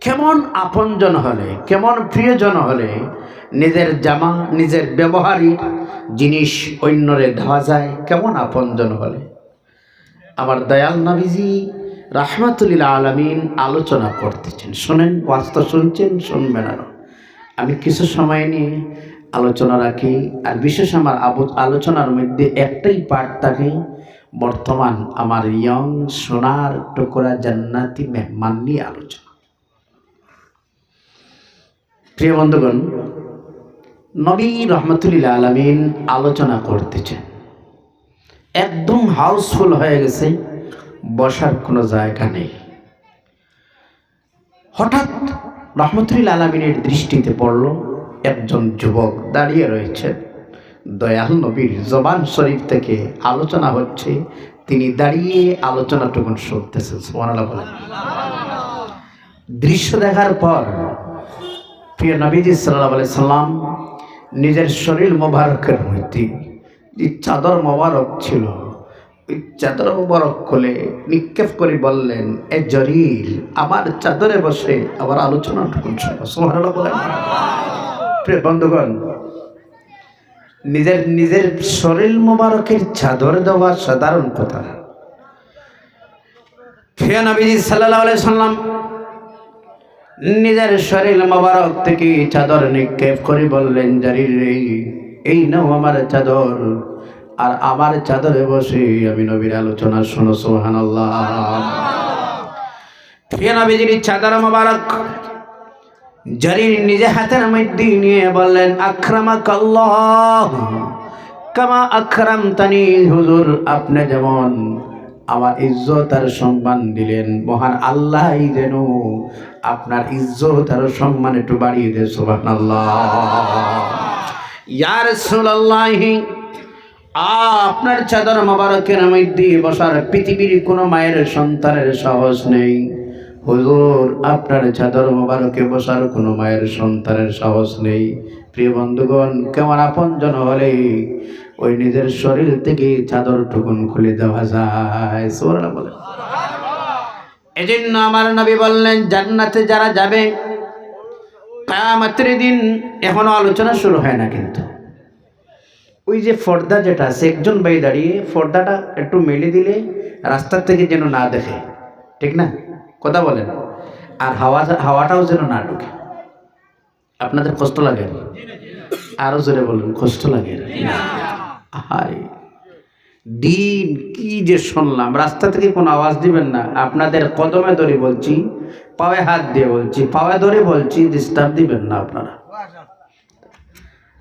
কেমন আপনজন হলে, কেমন প্রিয়জন হলে নিজের জামা, নিজের ব্যবহারিক জিনিস অন্যরে দেওয়া যায়, কেমন আপনজন হলে। আমার দয়াল নবীজি রাহমাতুল আলামিন আলোচনা করতেছেন। শোনেন, ওয়াজটা শুনছেন, শুনবেন আরো। আমি কিছু সময় নিয়ে আলোচনা রাখি, আর বিশেষ আমার আলোচনার মধ্যে একটাই পার্ট থাকে, বর্তমান আমার ইয়ং সোনার টুকরা জান্নাতি মেহমান নিয়ে আলোচনা। প্রিয় বন্ধুগণ, নবী রাহমাতুল আলামিন আলোচনা করতেছেন, একদম হাউসফুল হয়ে গেছে, বসার কোনো জায়গা নেই। হঠাৎ রাহমাতুল আলামিনের দৃষ্টিতে পড়ল একজন যুবক দাঁড়িয়ে রয়েছে। দয়াল নবীর জবান শরীফ থেকে আলোচনা হচ্ছে, তিনি দাঁড়িয়ে আলোচনাটুকুন শুনতেছেন। সুবহানাল্লাহ বলেন। দৃশ্য দেখার পর প্রিয় নবীজি সাল্লাল্লাহু আলাইহি সাল্লাম নিজের শরীর মোবারকের মধ্যে যে চাদর মোবারক ছিল, ওই চাদর মোবারক খুলে নিক্ষেপ করে বললেন, এ জরির, আমার চাদরে বসে আবার আলোচনাটুকু শোনো। সুবহানাল্লাহ বলেন। প্রিয় বন্ধুগণ, নিজের শরীর মোবারকের চাদর দেওয়া সাধারণ কথা না। প্রিয় নবীজি সাল্লাল্লাহু আলাইহি সাল্লাম নিজের শরীর মোবারক থেকে চাদর নিক্ষেপ করে বললেন, জারির রে, এই নাও আমার চাদর, আর আমার চাদরে বসে আমি নবীর আলোচনা শোনো। সুবহানাল্লাহ। প্রিয় নবীজির চাদর মোবারক জারির নিজে হাতের মধ্যে নিয়ে বললেন, আকরামাকাল্লাহ কামা আকরামতানি। হুজুর, আপনি যেমন আমার ইজ্জত আর সম্মান দিলেন, মহান আল্লাহই যেন আপনার ইজ্জত আর সম্মান একটু বাড়িয়ে দেয়। সুবহানাল্লাহ। ইয়া রাসূলুল্লাহ, আপনার চাদর মোবারকের মধ্যে বসার পৃথিবীর কোনো মায়ের সন্তানের সাহস নেই। হুজুর, আপনার চাদর মোবারকে বসার কোনো মায়ের সন্তানের সাহস নেই। প্রিয় বন্ধুগণ, কেমন আপনজন হলে ওই নিজের শরীর থেকে চাদর টুকুন খুলে দেওয়া যায়। সুবহানাল্লাহ বলেন। এজন্য আমার নবী বললেন, জান্নাতে যারা যাবে কিয়ামতের দিন, এখনো আলোচনা শুরু হয় না, কিন্তু ওই যে পর্দা যেটা আছে, একজন ভাই দাঁড়িয়ে পর্দাটা একটু মেলে দিলে রাস্তার থেকে যেন না দেখে, ঠিক না? কথা বলেন। আর হাওয়াটাও যেন না ঢুকে। আপনাদের কষ্ট লাগে? আরো জোরে বলেন, কষ্ট লাগে? হায় দিন, কি যে শুনলাম। রাস্তা থেকে কোনো আওয়াজ দিবেন না। আপনাদের কদমে ধরে বলছি, পায়ে হাত দিয়ে বলছি, পায়ে ধরে বলছি, ডিস্টার্ব দিবেন না আপনারা।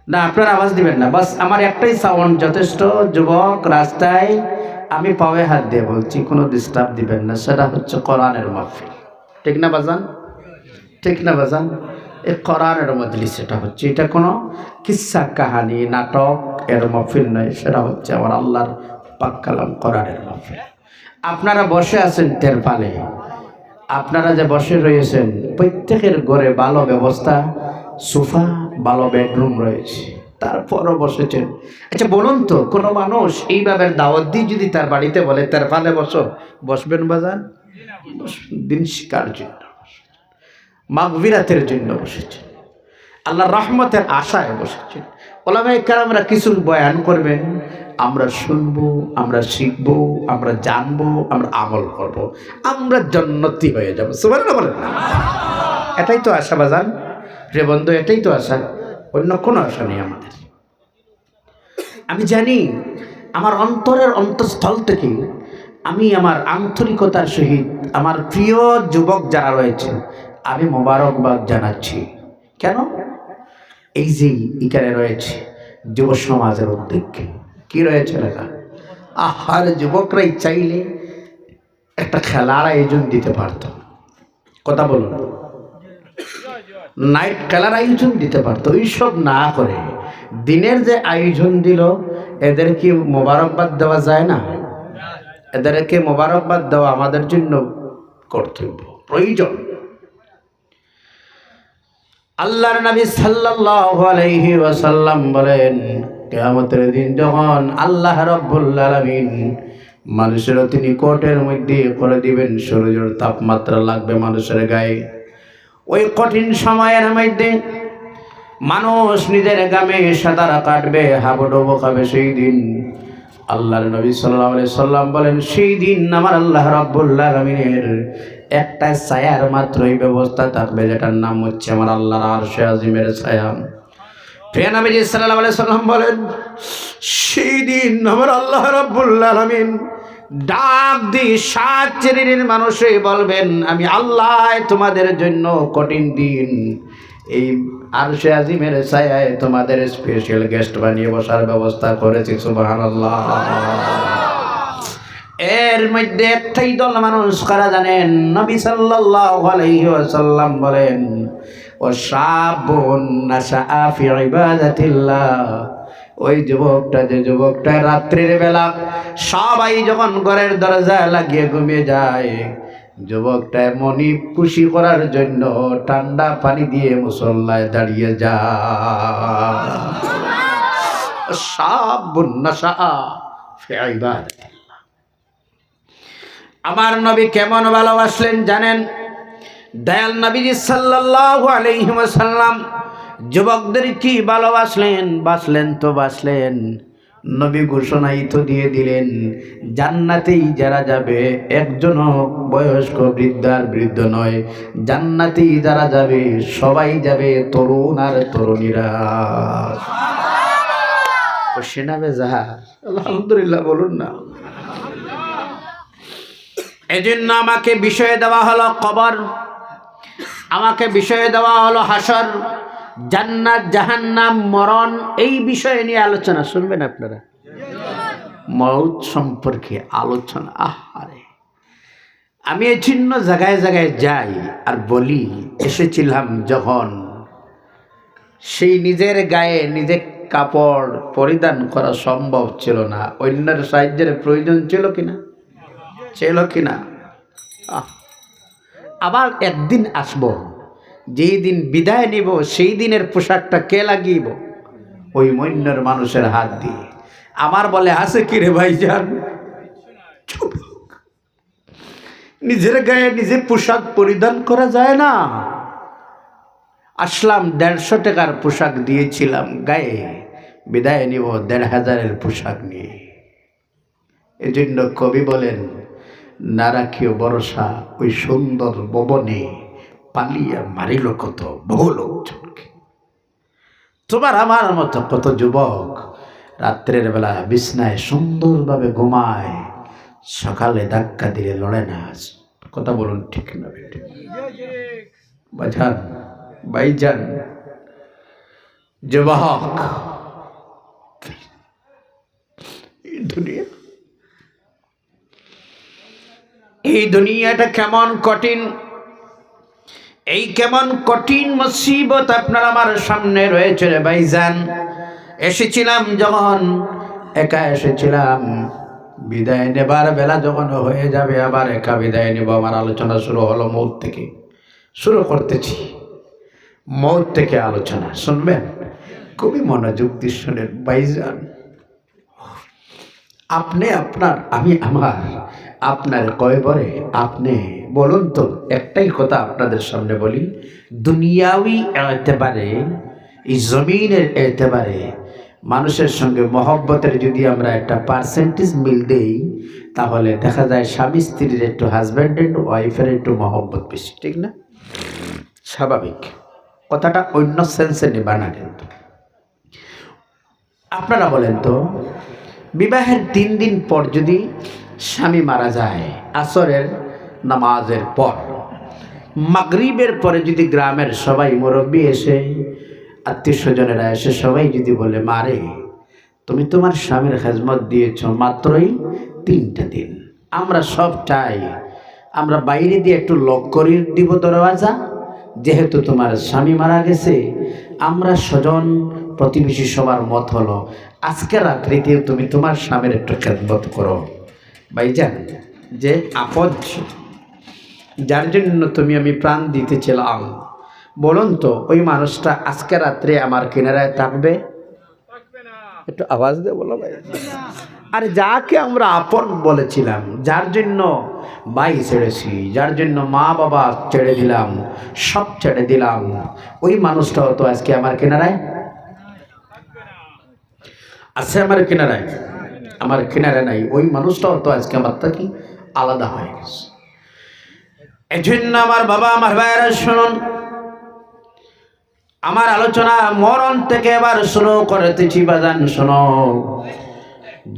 না, আপনারা আওয়াজ দিবেন না। বাস আমার একটাই সাউন্ড যথেষ্ট। যুবক, রাস্তায় আমি পায়ে হাত দিয়ে বলছি, কোনো ডিস্টার্ব দিবেন না। সেটা হচ্ছে কোরআনের মাহফিল, ঠিক না বাজান? ঠিক না বাজান? এই কোরআনের মজলিস এটা হচ্ছে, এটা কোনো কিসসা কাহানি নাটক এর মাহফিল নয়। সেটা হচ্ছে আমার আল্লাহর পাক কালাম কোরআনের মাহফিল। আপনারা বসে আছেন তেরপালে, আপনারা যে বসে রয়েছেন, প্রত্যেকের ঘরে ভালো ব্যবস্থা, সোফা, ভালো বেডরুম রয়েছে, তারপরও বসেছেন। আচ্ছা বলুন তো, কোনো মানুষ এইভাবে দাওয়াত দিয়ে যদি তার বাড়িতে বলে তেরপালে বসো, বসবেন বাজান? দিন শিকার জন্য, মাগফিরাতের জন্য বসেছেন, আল্লাহর রহমতের আশায় বসেছেন। ওলামায়ে কেরামরা কিছু বয়ান করবেন, আমরা শুনবো, আমরা শিখবো, আমরা জানবো, আমরা আমল করব, আমরা জান্নাতি হয়ে যাবো। সুবহানাল্লাহ বলেন। এটাই তো আশা বাজান। প্রিয় বন্ধু, এটাই তো আশা, অন্য কোনো আশা নেই আমাদের। আমি জানি আমার অন্তরের অন্তঃস্থল থেকে আমি আমার আন্তরিকতার সহিত আমার প্রিয় যুবক যারা রয়েছে, আমি মোবারকবাদ জানাচ্ছি। কেন? এই যে এখানে রয়েছে যুব সমাজের উদ্যোগে কি রয়েছে লেখা, আহার যুবকরাই চাইলে একটা খেলার আয়োজন দিতে পারত। কথা বলুন, নাইট খেলার আয়োজন দিতে পারতো। এইসব না করে দিনের যে আয়োজন দিল, এদেরকে মোবারকবাদ দেওয়া যায় না? এদেরকে মোবারকবাদ দেওয়া আমাদের জন্য কর্তব্য, প্রয়োজন। আল্লাহর নবী সাল্লাল্লাহু আলাইহি ওয়াসাল্লাম বলেন, কিয়ামতের দিন যখন আল্লাহ রাব্বুল আলামিন মানুষের তিনি কোটের মধ্যে করে দিবেন, সূর্যের তাপমাত্রা লাগবে মানুষের গায়ে, ওই কঠিন সময়ের মধ্যে মানুষ নিজের গামে সাঁতার কাটবে, হাবুডুবু খাবে, সেই দিন আল্লাহর নবী সাল্লাল্লাহু আলাইহি সাল্লাম বলেন, সেই দিন আমার আল্লাহ রাব্বুল আলামিনের একটা ছায়ার মাত্রই ব্যবস্থা থাকবে, যেটার নাম হচ্ছে আমার আল্লাহর আরশে আজিমের ছায়া। প্রিয় নবী সাল্লাল্লাহু আলাইহি সাল্লাম বলেন, সেই দিন আমার আল্লাহ রাব্বুল আলামিন ডাক দিয়ে 7 শ্রেণীর মানুষে বলবেন, আমি আল্লাহ তোমাদের জন্য কঠিন দিন এই আরশে আজিমের ছায়ায় তোমাদের স্পেশাল গেস্ট বানিয়ে বসার ব্যবস্থা করেছি। সুবহানাল্লাহ। এর মধ্যে একটাই দল মানুষ কারা জানেন? নবী সাল্লাল্লাহু আলাইহি ওয়াসাল্লাম বলেন, ও শাবুন নাশা ফি ইবাদাতিল্লাহ, ওই যুবকটা, যে যুবকটা রাত্রির বেলা সবাই যখন ঘরের দরজা লাগিয়ে ঘুমিয়ে যায়, যুবকটা মনি খুশি করার জন্য ঠান্ডা পানি দিয়ে মুসল্লায় দাঁড়িয়ে যায়। শাবুন নাশা ফি ইবাদাতিল্লাহ। আমার নবী কেমন ভালোবাসলেন জানেন? দয়াল নবীজি সাল্লাল্লাহু আলাইহি ওয়াসাল্লাম যুবকদের কি ভালোবাসলেন, বাসলেন। নবী ঘোষণাই তো দিয়ে দিলেন, জান্নাতেই যারা যাবে, একজনও বয়স্ক বৃদ্ধার বৃদ্ধ নয়, জান্নাতেই যারা যাবে সবাই যাবে তরুণ আর তরুণীরা। সেনাবে যাহা আলহামদুলিল্লাহ বলুন না। এজন্য আমাকে বিষয় দেওয়া হলো কবর, আমাকে বিষয় দেওয়া হলো হাসর, জান্নাত জাহান্নাম, মরণ, এই বিষয় নিয়ে আলোচনা শুনবেন আপনারা। মওত সম্পর্কে আলোচনা, আহারে আমি এই চিহ্ন জায়গায় জায়গায় যাই আর বলি, এসেছিলাম যখন সেই নিজের গায়ে নিজে কাপড় পরিধান করা সম্ভব ছিল না, অন্যের সাহায্যের প্রয়োজন ছিল কিনা। আবার একদিন আসব, যেই দিন বিদায় নিব, সেই দিনের পোশাকটা কে লাগিয়েব? ওই মন্যর মানুষের হাত দিয়ে। আমার বলে, আছে কি রে ভাইজান? নিজের গায়ে নিজে পোশাক পরিধান করা যায় না? আসলাম 150 টাকার পোশাক দিয়েছিলাম গায়ে, বিদায় নিব 1500-এর পোশাক নিয়ে। এজন্য কবি বলেন, না রাখিও ভরসা ওই সুন্দর ভবনে, পালিয়া মারিল কত বহু লোকজনকে। তোমার আমার মতো কত যুবক রাত্রের বেলা বিছনায় সুন্দরভাবে ঘুমায়, সকালে ধাক্কা দিলে লড়ে না। কথা বলুন ঠিক না বেটে? বাজান, ভাইজান, যুবক, এই দুনিয়াটা কেমন কঠিন, এই কেমন কঠিন মুসিবত আপনার আমার সামনে রয়েছে রে ভাইজান। এসেছিলাম যখন একা এসেছিলাম, বিদায় নেবার বেলা যখন হয়ে যাবে আবার একা বিদায় নেব। আমার আলোচনা শুরু হলো মৌত থেকে, শুরু করতেছি মৌত থেকে আলোচনা, শুনবেন? খুবই মনোযোগ দিয়ে শোনেন ভাইজান। আপনি আপনার, আমি আমার, আপনার কয়বরে আপনি বলুন তো। একটাই কথা আপনাদের সামনে বলি, দুনিয়াবি এতেবারে, এই জমিনের এতেবারে মানুষের সঙ্গে মহব্বতের যদি আমরা একটা পার্সেন্টেজ মিল দেই, তাহলে দেখা যায় স্বামী স্ত্রীর একটু, হাজব্যান্ড অ্যান্ড ওয়াইফের একটু মহব্বত বেশি, ঠিক না? স্বাভাবিক কথাটা, অন্য সেন্সে নেবা না। কিন্তু আপনারা বলেন তো, বিবাহের 3 দিন পর যদি স্বামী মারা যায়, আসরের নামাজের পর, মাগরিবের পরে যদি গ্রামের সবাই মুরব্বী এসে, আত্মীয় স্বজনেরা এসে সবাই যদি বলে, মারে তুমি তোমার স্বামীর খেজমত দিয়েছ মাত্রই 3টা দিন, আমরা সব চাই আমরা বাইরে দিয়ে একটু লক করে দিব দরওয়াজা, যেহেতু তোমার স্বামী মারা গেছে, আমরা স্বজন প্রতিবেশী সবার মত হলো আজকে রাত্রিতে তুমি তোমার স্বামীর একটু খেদমত করো। ভাইজান, যে আপদ যার জন্য তুমি আমি প্রাণ দিতেছিলাম, বলুন তো ওই মানুষটা আজকে রাত্রে আমার কিনারায় থাকবে? একটু আওয়াজ দিয়ে বলো ভাই। আর যাকে আমরা আপন বলেছিলাম, যার জন্য ভাই ছেড়েছি, যার জন্য মা বাবা ছেড়ে দিলাম, সব ছেড়ে দিলাম, ওই মানুষটাও তো আজকে আমার কিনারায় আছে। আমার কিনারায়, আমার কিনারে নাই। ওই মানুষটাও তো আজকে আমার থেকে আলাদা হয়ে গেছে। এই জন্য আমার বাবা, আমার ভাইয়েরা শুনুন, আমার আলোচনা মরণ থেকে এবার শুরু করতেছি। বাজান শোনো,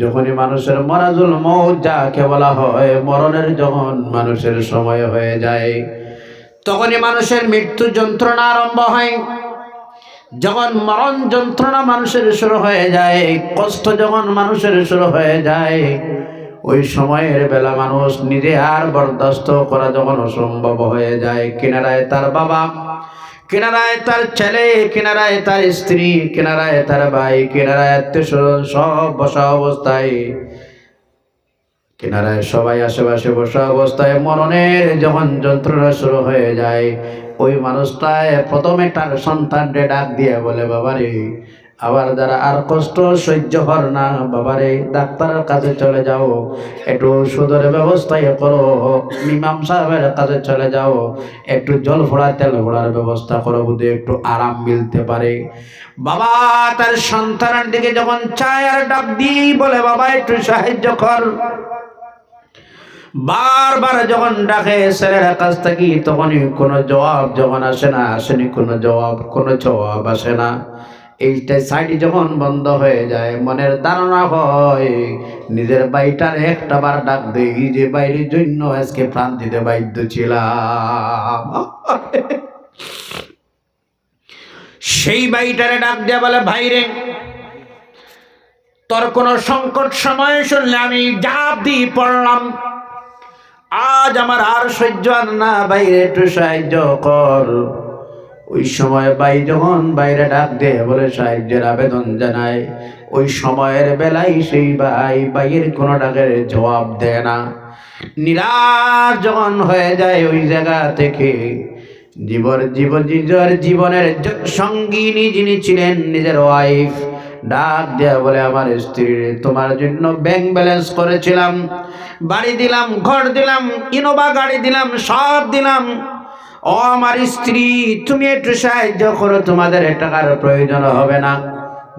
যখনই মানুষের মরাজুল মৌত যাকে বলা হয়, মরণের যখন মানুষের সময় হয়ে যায়, তখনই মানুষের মৃত্যু যন্ত্রণা আরম্ভ হয়। যখন মরণ যন্ত্রণা মানুষের শুরু হয়ে যায়, কষ্ট যখন মানুষের শুরু হয়ে যায়, ওই সময়ের বেলা মানুষ নিজে আর বরদাস্ত করা যখন অসম্ভব হয়ে যায়, কিনারায় তার বাবা, কিনারায় তার ছেলে, কিনারায় তার স্ত্রী, কিনারায় তার ভাই, কিনারায় আত্মীয়স্বজন সব বসা অবস্থায়, কিনারায় সবাই আশেপাশে বসা অবস্থায় মরণের যখন যন্ত্রণা শুরু হয়ে যায়, ওই মানুষটায় প্রথমে তার সন্তানকে ডাক দিয়ে বলে, বাবারে, আবার যারা আর কষ্ট সহ্য কর না, বাবারে ডাক্তারের কাছে চলে যাও, একটু ওষুধের ব্যবস্থায় করো, ইমাম সাহেবের কাছে চলে যাও, একটু জল ফোড়া তেল ফোড়ার ব্যবস্থা করো, বুঝে একটু আরাম মিলতে পারে। বাবা তার সন্তানের দিকে যখন চায় আর ডাক দিয়ে বলে, বাবা একটু সাহায্য কর, বারবার যখন ডাকে ছেলের কাছ থেকে, তখনই কোনো জবাব যখন আসে না, আসেনি কোনো জবাব, কোনো জবাব আসে না। এইটা সাইড যখন বন্ধ হয়ে যায়, মনের ধারণা হয় নিজের বাইটার একটা বার ডাক দেই যে বাইরের জন্য আজকে প্রাণ দিতে বাধ্য ছিলাম। সেই বাইটারে ডাক দেয়া বলে, ভাইরে, তোর কোন সংকট সময় শুনলে আমি জাপ দিয়ে পড়লাম, আজ আমার আর সহ্য আর না, বাইরে একটু সাহায্য কর। ওই সময় ভাই যখন বাইরে ডাক দিয়ে বলে সাহায্যের আবেদন জানায়, ওই সময়ের বেলায় সেই ভাই ভাইয়ের কোনো ডাকের জবাব দেয় না। নিরাশ যখন হয়ে যায় ওই জায়গা থেকে, জীবনের সঙ্গিনী যিনি ছিলেন নিজের ওয়াইফ, ডাক দেয়া বলে, আমার স্ত্রী, তোমার জন্য ব্যাংক ব্যালেন্স করেছিলাম, বাড়ি দিলাম, ঘর দিলাম, ইনোভা গাড়ি দিলাম, সব দিলাম, ও আমার স্ত্রী, তুমি একটু সাহায্য করো, তোমাদের টাকার প্রয়োজন হবে না,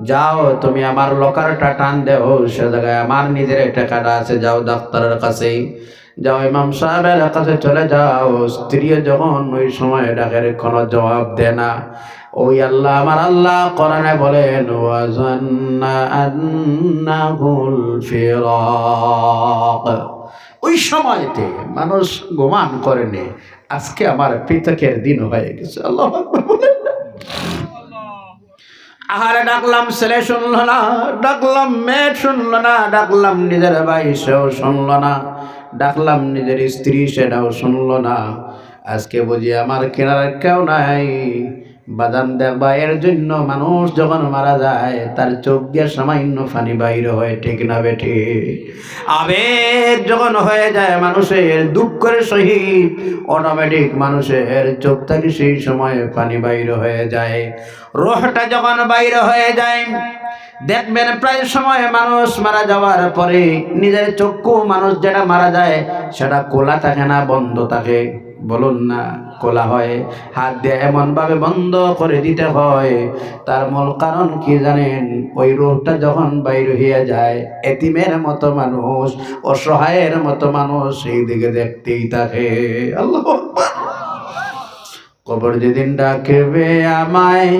যাও তুমি আমার লকারটা টান দেও, সে জায়গায় আমার নিজের টাকাটা আছে, যাও ডাক্তারের কাছে যাও, ইমাম সাহেবের কাছে চলে যাও। স্ত্রী যখন ওই সময় ডাকের কোনো জবাব দেয় না, ওই আল্লাহ, আমার আল্লাহ কোরআনে বলেন, ওয়াজান্না আন্নাহুল ফিরাক, ওই সময়তে মানুষ গোমান করেনি আজকে আমার পৃথকের দিন হয়ে গেছে। আল্লাহু আকবার বলেন না? আহারে ডাকলাম, ছেলে শুনলো না, ডাকলাম মেয়ে শুনলো না, ডাকলাম নিজের ভাই সেও শুনলো না, ডাকলাম নিজের স্ত্রী সেটাও শুনলো না। আজকে বুঝি আমার কেনার কেউ নাই। বাদাম দেখবা, এর জন্য মানুষ যখন মারা যায় তার চোখ দিয়ে সামান্য পানি বাইর হয়, ঠিক না বেঠি? আবেগ যখন হয়ে যায় মানুষের, দুঃখের সহিত অটোমেটিক মানুষের চোখ থেকে সেই সময় পানি বাইর হয়ে যায়। রোহটা যখন বাইর হয়ে যায়, দেখবেন প্রায় সময় মানুষ মারা যাওয়ার পরে নিজের চক্ষু, মানুষ যেটা মারা যায় সেটা খোলা থাকে না, বন্ধ থাকে, বলুন না, খোলা হয়, হাত দিয়ে এমন ভাবে বন্ধ করে দিতে হয়। তার মূল কারণ কি জানেন? ওই রূহটা যখন বাইর হইয়া যায়, এতিমের মতো মানুষ, অসহায়ের মতো মানুষ সেই দিকে দেখতেই থাকে। আল্লাহু আকবার। কবর যেদিন ডাকবে আমায়,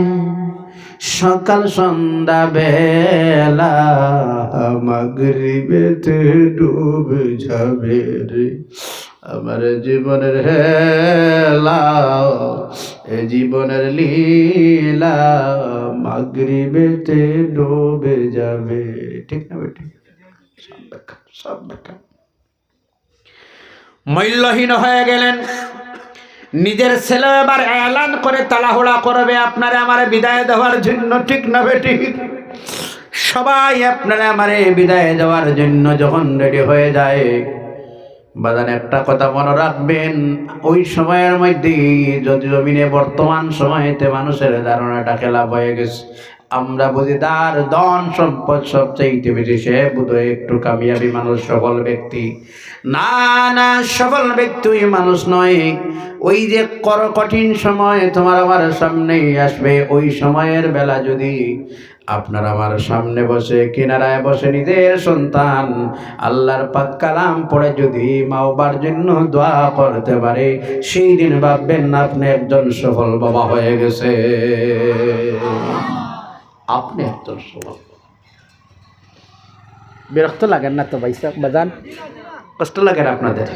সকাল সন্ধ্যা বেলা, মাগরিবেতে ডুবে যাবে রে আমার জীবনের হেলা, এ জীবনের লীলা, মাগরিবেতে ডুবে যাবে। ঠিক না বেটি? সব দেখা মূল্যহীন হয়ে গেলেন। নিজের ছেলে এবার এলান করে তাড়াহুড়া করবে আপনারে আমারে বিদায় দেওয়ার জন্য, ঠিক না বেটি? সবাই আপনারা আমারে বিদায় দেওয়ার জন্য যখন রেডি হয়ে যায়, বাজান একটা কথা মনে রাখবেন, ওই সময়ের মধ্যে যদি জমিনে বর্তমান সময়তে মানুষের ধারণাটা খেলাপ হয়ে গেছে, আমরা বুঝি তার ধন সম্পদ সবচাইতে বেশি, সে বোধহয় একটু কামিয়াবি মানুষ, সফল ব্যক্তি। না না, সফল ব্যক্তি ওই মানুষ নয়। ওই যে কঠিন সময় তোমার আমার সামনেই আসবে, ওই সময়ের বেলা যদি আপনার আমার সামনে বসে, কিনারায় বসে নিজের সন্তান আল্লাহর পাক কালাম পড়ে যদি মা বাবার জন্য দোয়া করতে পারে, সেই দিন ভাববেন না আপনি একজন সফল বাবা হয়ে গেছে। আপনি একজন সফল। বিরক্ত লাগেন না তো ভাই সাহেব বাজান? কষ্ট লাগে না আপনাদের?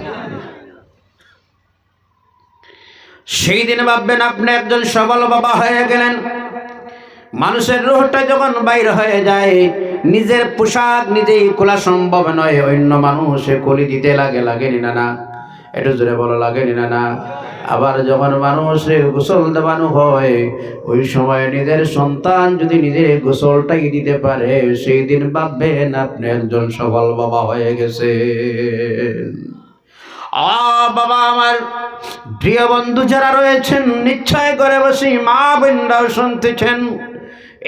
সেই দিন ভাববেন আপনি একজন সফল বাবা হয়ে গেলেন। মানুষের রূহটা যখন বাইর হয়ে যায়, নিজের পোশাক নিজেই খোলা সম্ভব নয়, অন্য মানুষে কলি দিতে লাগেনি না? একটু জোরে বলো, লাগেনি না? আবার যখন মানুষের গোসল দেওয়ানো হয়, ওই সময় নিজের সন্তান যদি নিজের গোসলটাই দিতে পারে, সেই দিন ভাববেন আপনি একজন সফল বাবা হয়ে গেছে। বাবা আমার, প্রিয় বন্ধু যারা রয়েছেন, নিশ্চয় করে বসি মা বোনরাও শুনতেছেন,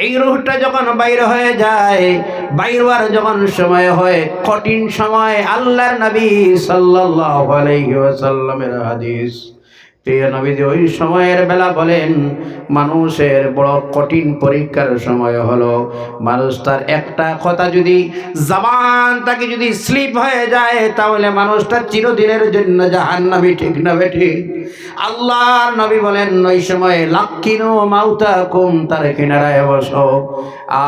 এই রূহটা যখন বাইর হয়ে যায়, বাইর হওয়ার যখন সময় হয়, কঠিন সময়, আল্লাহর নবী সাল্লাল্লাহু আলাইহি ওয়াসাল্লামের হাদিস, প্রিয় নবীজি ওই সময়ের বেলা বলেন, মানুষের বড় কঠিন পরীক্ষার সময় হলো, মানুষ তার একটা কথা যদি জবান তাকে যদি স্লিপ হয়ে যায়, তাহলে মানুষটা চিরদিনের জন্য জাহান্নামী। ঠিক না বেঠিক? আল্লাহর নবী বলেন ওই সময় লাক্কিনু মাউতাকুম, তার কিনারায় বসো,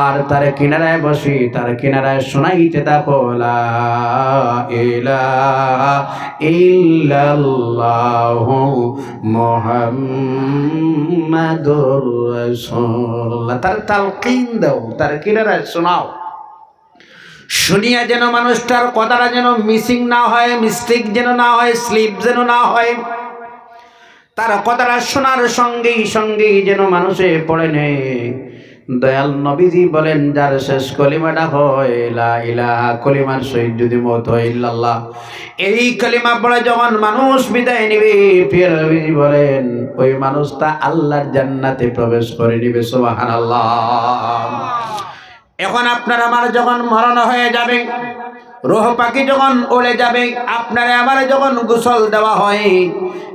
আর তার কিনারায় বসি, তার কিনারায় শোনাইতে থাকো লা ইলাহা ইল্লাল্লাহু মুহাম্মাদুর রাসূলুল্লাহ। তার তালকিন দাও, তার কিনারায় শোনাও, শুনিয়া যেন মানুষটার কথাটা যেন মিসিং না হয়, মিস্টেক যেন না হয়, স্লিপ যেন না হয়, তার কথাটা শোনার সঙ্গেই যেন মানুষে পড়ে নেয়। দয়াল নবীজি বলেন, যার শেষ কলিমাটা হয় লা ইলাহা, কলিমার সহিত যদি মত হয় ইল্লাল্লাহ, এই কলিমা পড়ে যখন মানুষ বিদায় নিবে, প্রিয় নবীজি বলেন ওই মানুষটা আল্লাহর জান্নাতে প্রবেশ করে নিবে। সুবহানাল্লাহ। এখন আপনার আমার যখন মরণ হয়ে যাবে, রূহ পাখি যখন উড়ে যাবে, আপনারে আমার যখন গোসল দেওয়া হয়,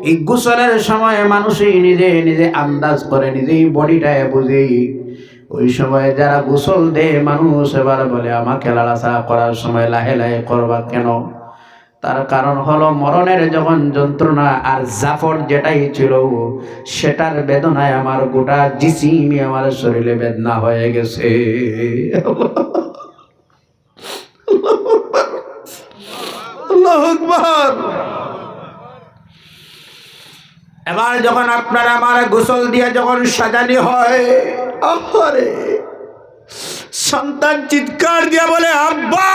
এই গোসলের সময় মানুষই নিজে নিজে আন্দাজ করে, নিজেই বডিটায় বুঝে। ওই সময় যারা গোসল দেয় মানুষ এবার বলে, আমাকে লাড়াচাড়া করার সময় লাহে লাহে করবা কেন? তার কারণ হলো মরণের যখন যন্ত্রণা আর জাফর যেটাই ছিল, সেটার বেদনায় আমার গোটা জিসিমই আমার শরীরে বেদনা হয়ে গেছে। আল্লাহু আকবার। এবার যখন আপনার আমার গোসল দিয়ে যখন সাজানি হয়, আরে সন্তান চিৎকার দিয়ে বলে আব্বা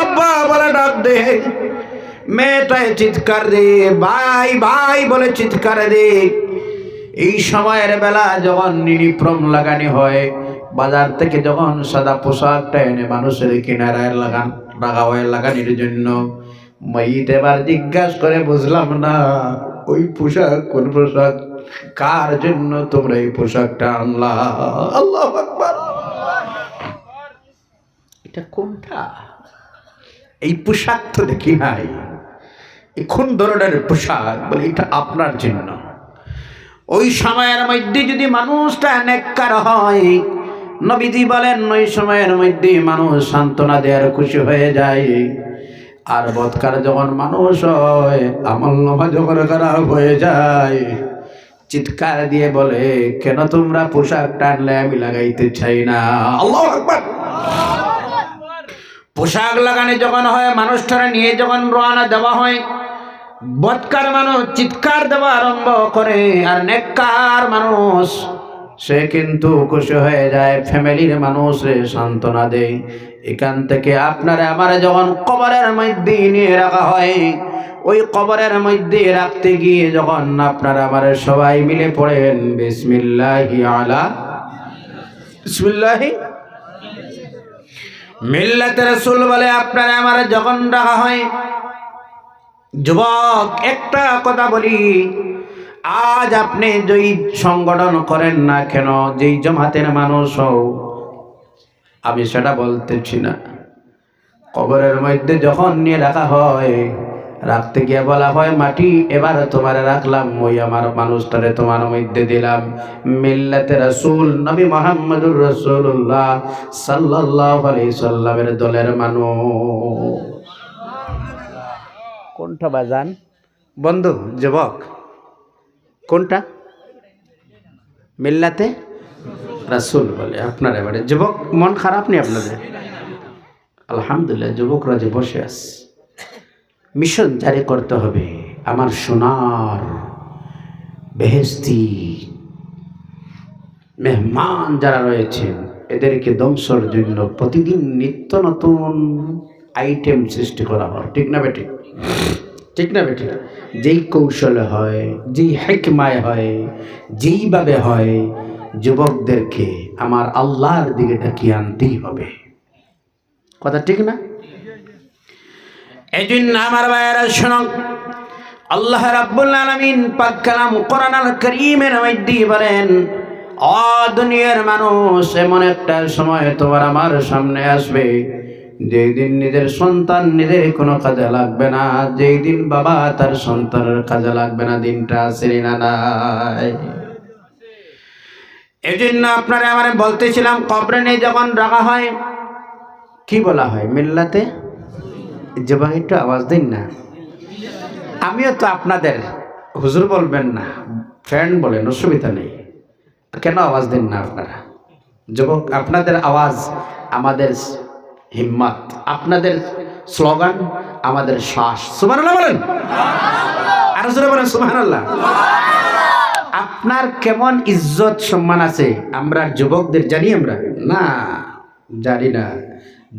আব্বা বলে ডাক দে, মেয়েটায় চিৎকার দে, ভাই ভাই বলে চিৎকার দে। এই সময়ের বেলা যখন ইউনিফর্ম লাগানি হয়, বাজার থেকে যখন সাদা পোশাকটা এনে মানুষের কিনারায় লাগা হয় লাগানির জন্য, মাইত এবার জিজ্ঞাসা করে, বুঝলাম না ওই পোশাক কোন পোশাক, কার জন্য তোমরা এই পোশাকটা আনলা? আল্লাহু আকবার। এটা কোনটা? এই পোশাক তো দেখি নাই, কোন ধরনের পোশাক? বলে এটা আপনার জন্য। ওই সময়ের মধ্যে যদি মানুষটা নেককার হয়, নবীজি বলেন ওই সময়ের মধ্যে মানুষ সান্ত্বনা দেওয়ার খুশি হয়ে যায়। আর বৎকার যখন মানুষ হয়, আমলনামা যখন খারাপ হয়ে যায়, চিৎকার দিয়ে বলে, কেন তোমরা পোশাক টানলে আমি লাগাইতে চাই না? আল্লাহু আকবার। পোশাক লাগানো যখন হয়, মানুষটারা নিয়ে যখন রওনা দেওয়া হয়, বৎকার মানুষ চিৎকার দেওয়া আরম্ভ করে, আর নেককার মানুষ সে কিন্তু খুশি হয়ে যায়, ফ্যামিলির মানুষে সান্ত্বনা দেয়। এখান থেকে আপনারা আমার যখন কবরের মধ্যে নিয়ে রাখা হয়, ওই কবরের মধ্যে রাখতে গিয়ে যখন আপনারা আমার সবাই মিলে পড়েন বিসমিল্লাহি আলা বিসমিল্লাহি মিল্লাতে রাসূল বলে, আপনারা আমার যখন রাখা হয়, যুবক একটা কথা বলি, আজ আপনি যেই সংগঠন করেন না কেন, যেই জমাতের মানুষ হও, আমি সেটা বলতেছি না। কবরের মধ্যে যখন নিয়ে রাখা হয়, রাখতে গিয়ে বলা হয় মাটি এবার তোমারে রাখলাম, ওই আমার মানুষটারে তোমার মধ্যে দিলাম। মিল্লাতে রাসূল নবী মুহাম্মদুর রাসূলুল্লাহ সাল্লাল্লাহু আলাইহি সাল্লামের দলের মানুষ। কোনটা বাজান? বন্ধু যুবক কোনটা? মিল্লাতে রাসূল বলে। আপনার এবারে যুবক মন খারাপ নেই আপনাদের? আলহামদুলিল্লাহ, যুবকরা যে বসে আছে, মিশন জারি করতে হবে। আমার সোনার বেহেশতি মেহমান যারা রয়েছেন, এদেরকে ধ্বংসের জন্য প্রতিদিন নিত্য নতুন আইটেম সৃষ্টি করা হয়। ঠিক না বেটি? ঠিক না বেটি? যেই কৌশলে হয়, যেই হিকমায় হয়, যেইভাবে হয়, যুবকদেরকে আমার আল্লাহর দিকে ডাকিয়ে আনতেই হবে। কথা ঠিক না? এই জন্য আমার ভাইয়েরা শোনো, আল্লাহ রাব্বুল আলামিন পাক কালাম কোরআন আল কারীমের মধ্যে বলেন, ও দুনিয়ার মানুষ, এমন একটা সময় তোমার আমার সামনে আসবে যেই দিন নিজের সন্তান নিজের কোনো কাজে লাগবে না, যেই দিন বাবা তার সন্তানের কাজে লাগবে না। দিনটা আছে না নাই? এই জন্য আপনারা আমার বলতেছিলাম, কবরে নিয়ে যখন রাখা হয় কি বলা হয়? মিল্লাতে যুবক একটু আওয়াজ দিন না। আমিও তো আপনাদের, হুজুর বলবেন না, ফ্রেন্ড বলেন, অসুবিধা নেই। কেন আওয়াজ দিন না আপনারা? যুবক আপনাদের আওয়াজ আমাদের হিম্মত, আপনাদের স্লোগান আমাদের শ্বাস। সুবহানাল্লাহ বলেন, আর জোরে বলেন সুবহানাল্লাহ। আপনার কেমন ইজ্জত সম্মান আছে আমরা যুবকদের জানি? আমরা না জানি না।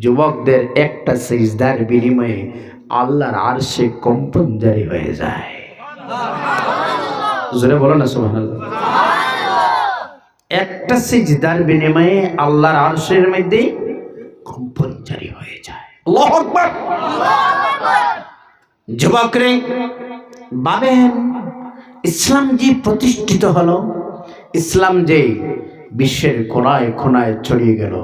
যুবকদের একটা সিজদার বিনিময়ে আল্লাহর আরশে কম্পন জারি হয়ে যায়। জোরে বলো না সুবহানাল্লাহ। একটা সিজদার বিনিময়ে আল্লাহর আরশের মধ্যে কম্পন জারি হয়ে যায়। আল্লাহু আকবার। যুবকরে ভাবেন, ইসলাম যে প্রতিষ্ঠিত হলো, ইসলাম যে বিশ্বের কোনায় কোনায় ছড়িয়ে গেল,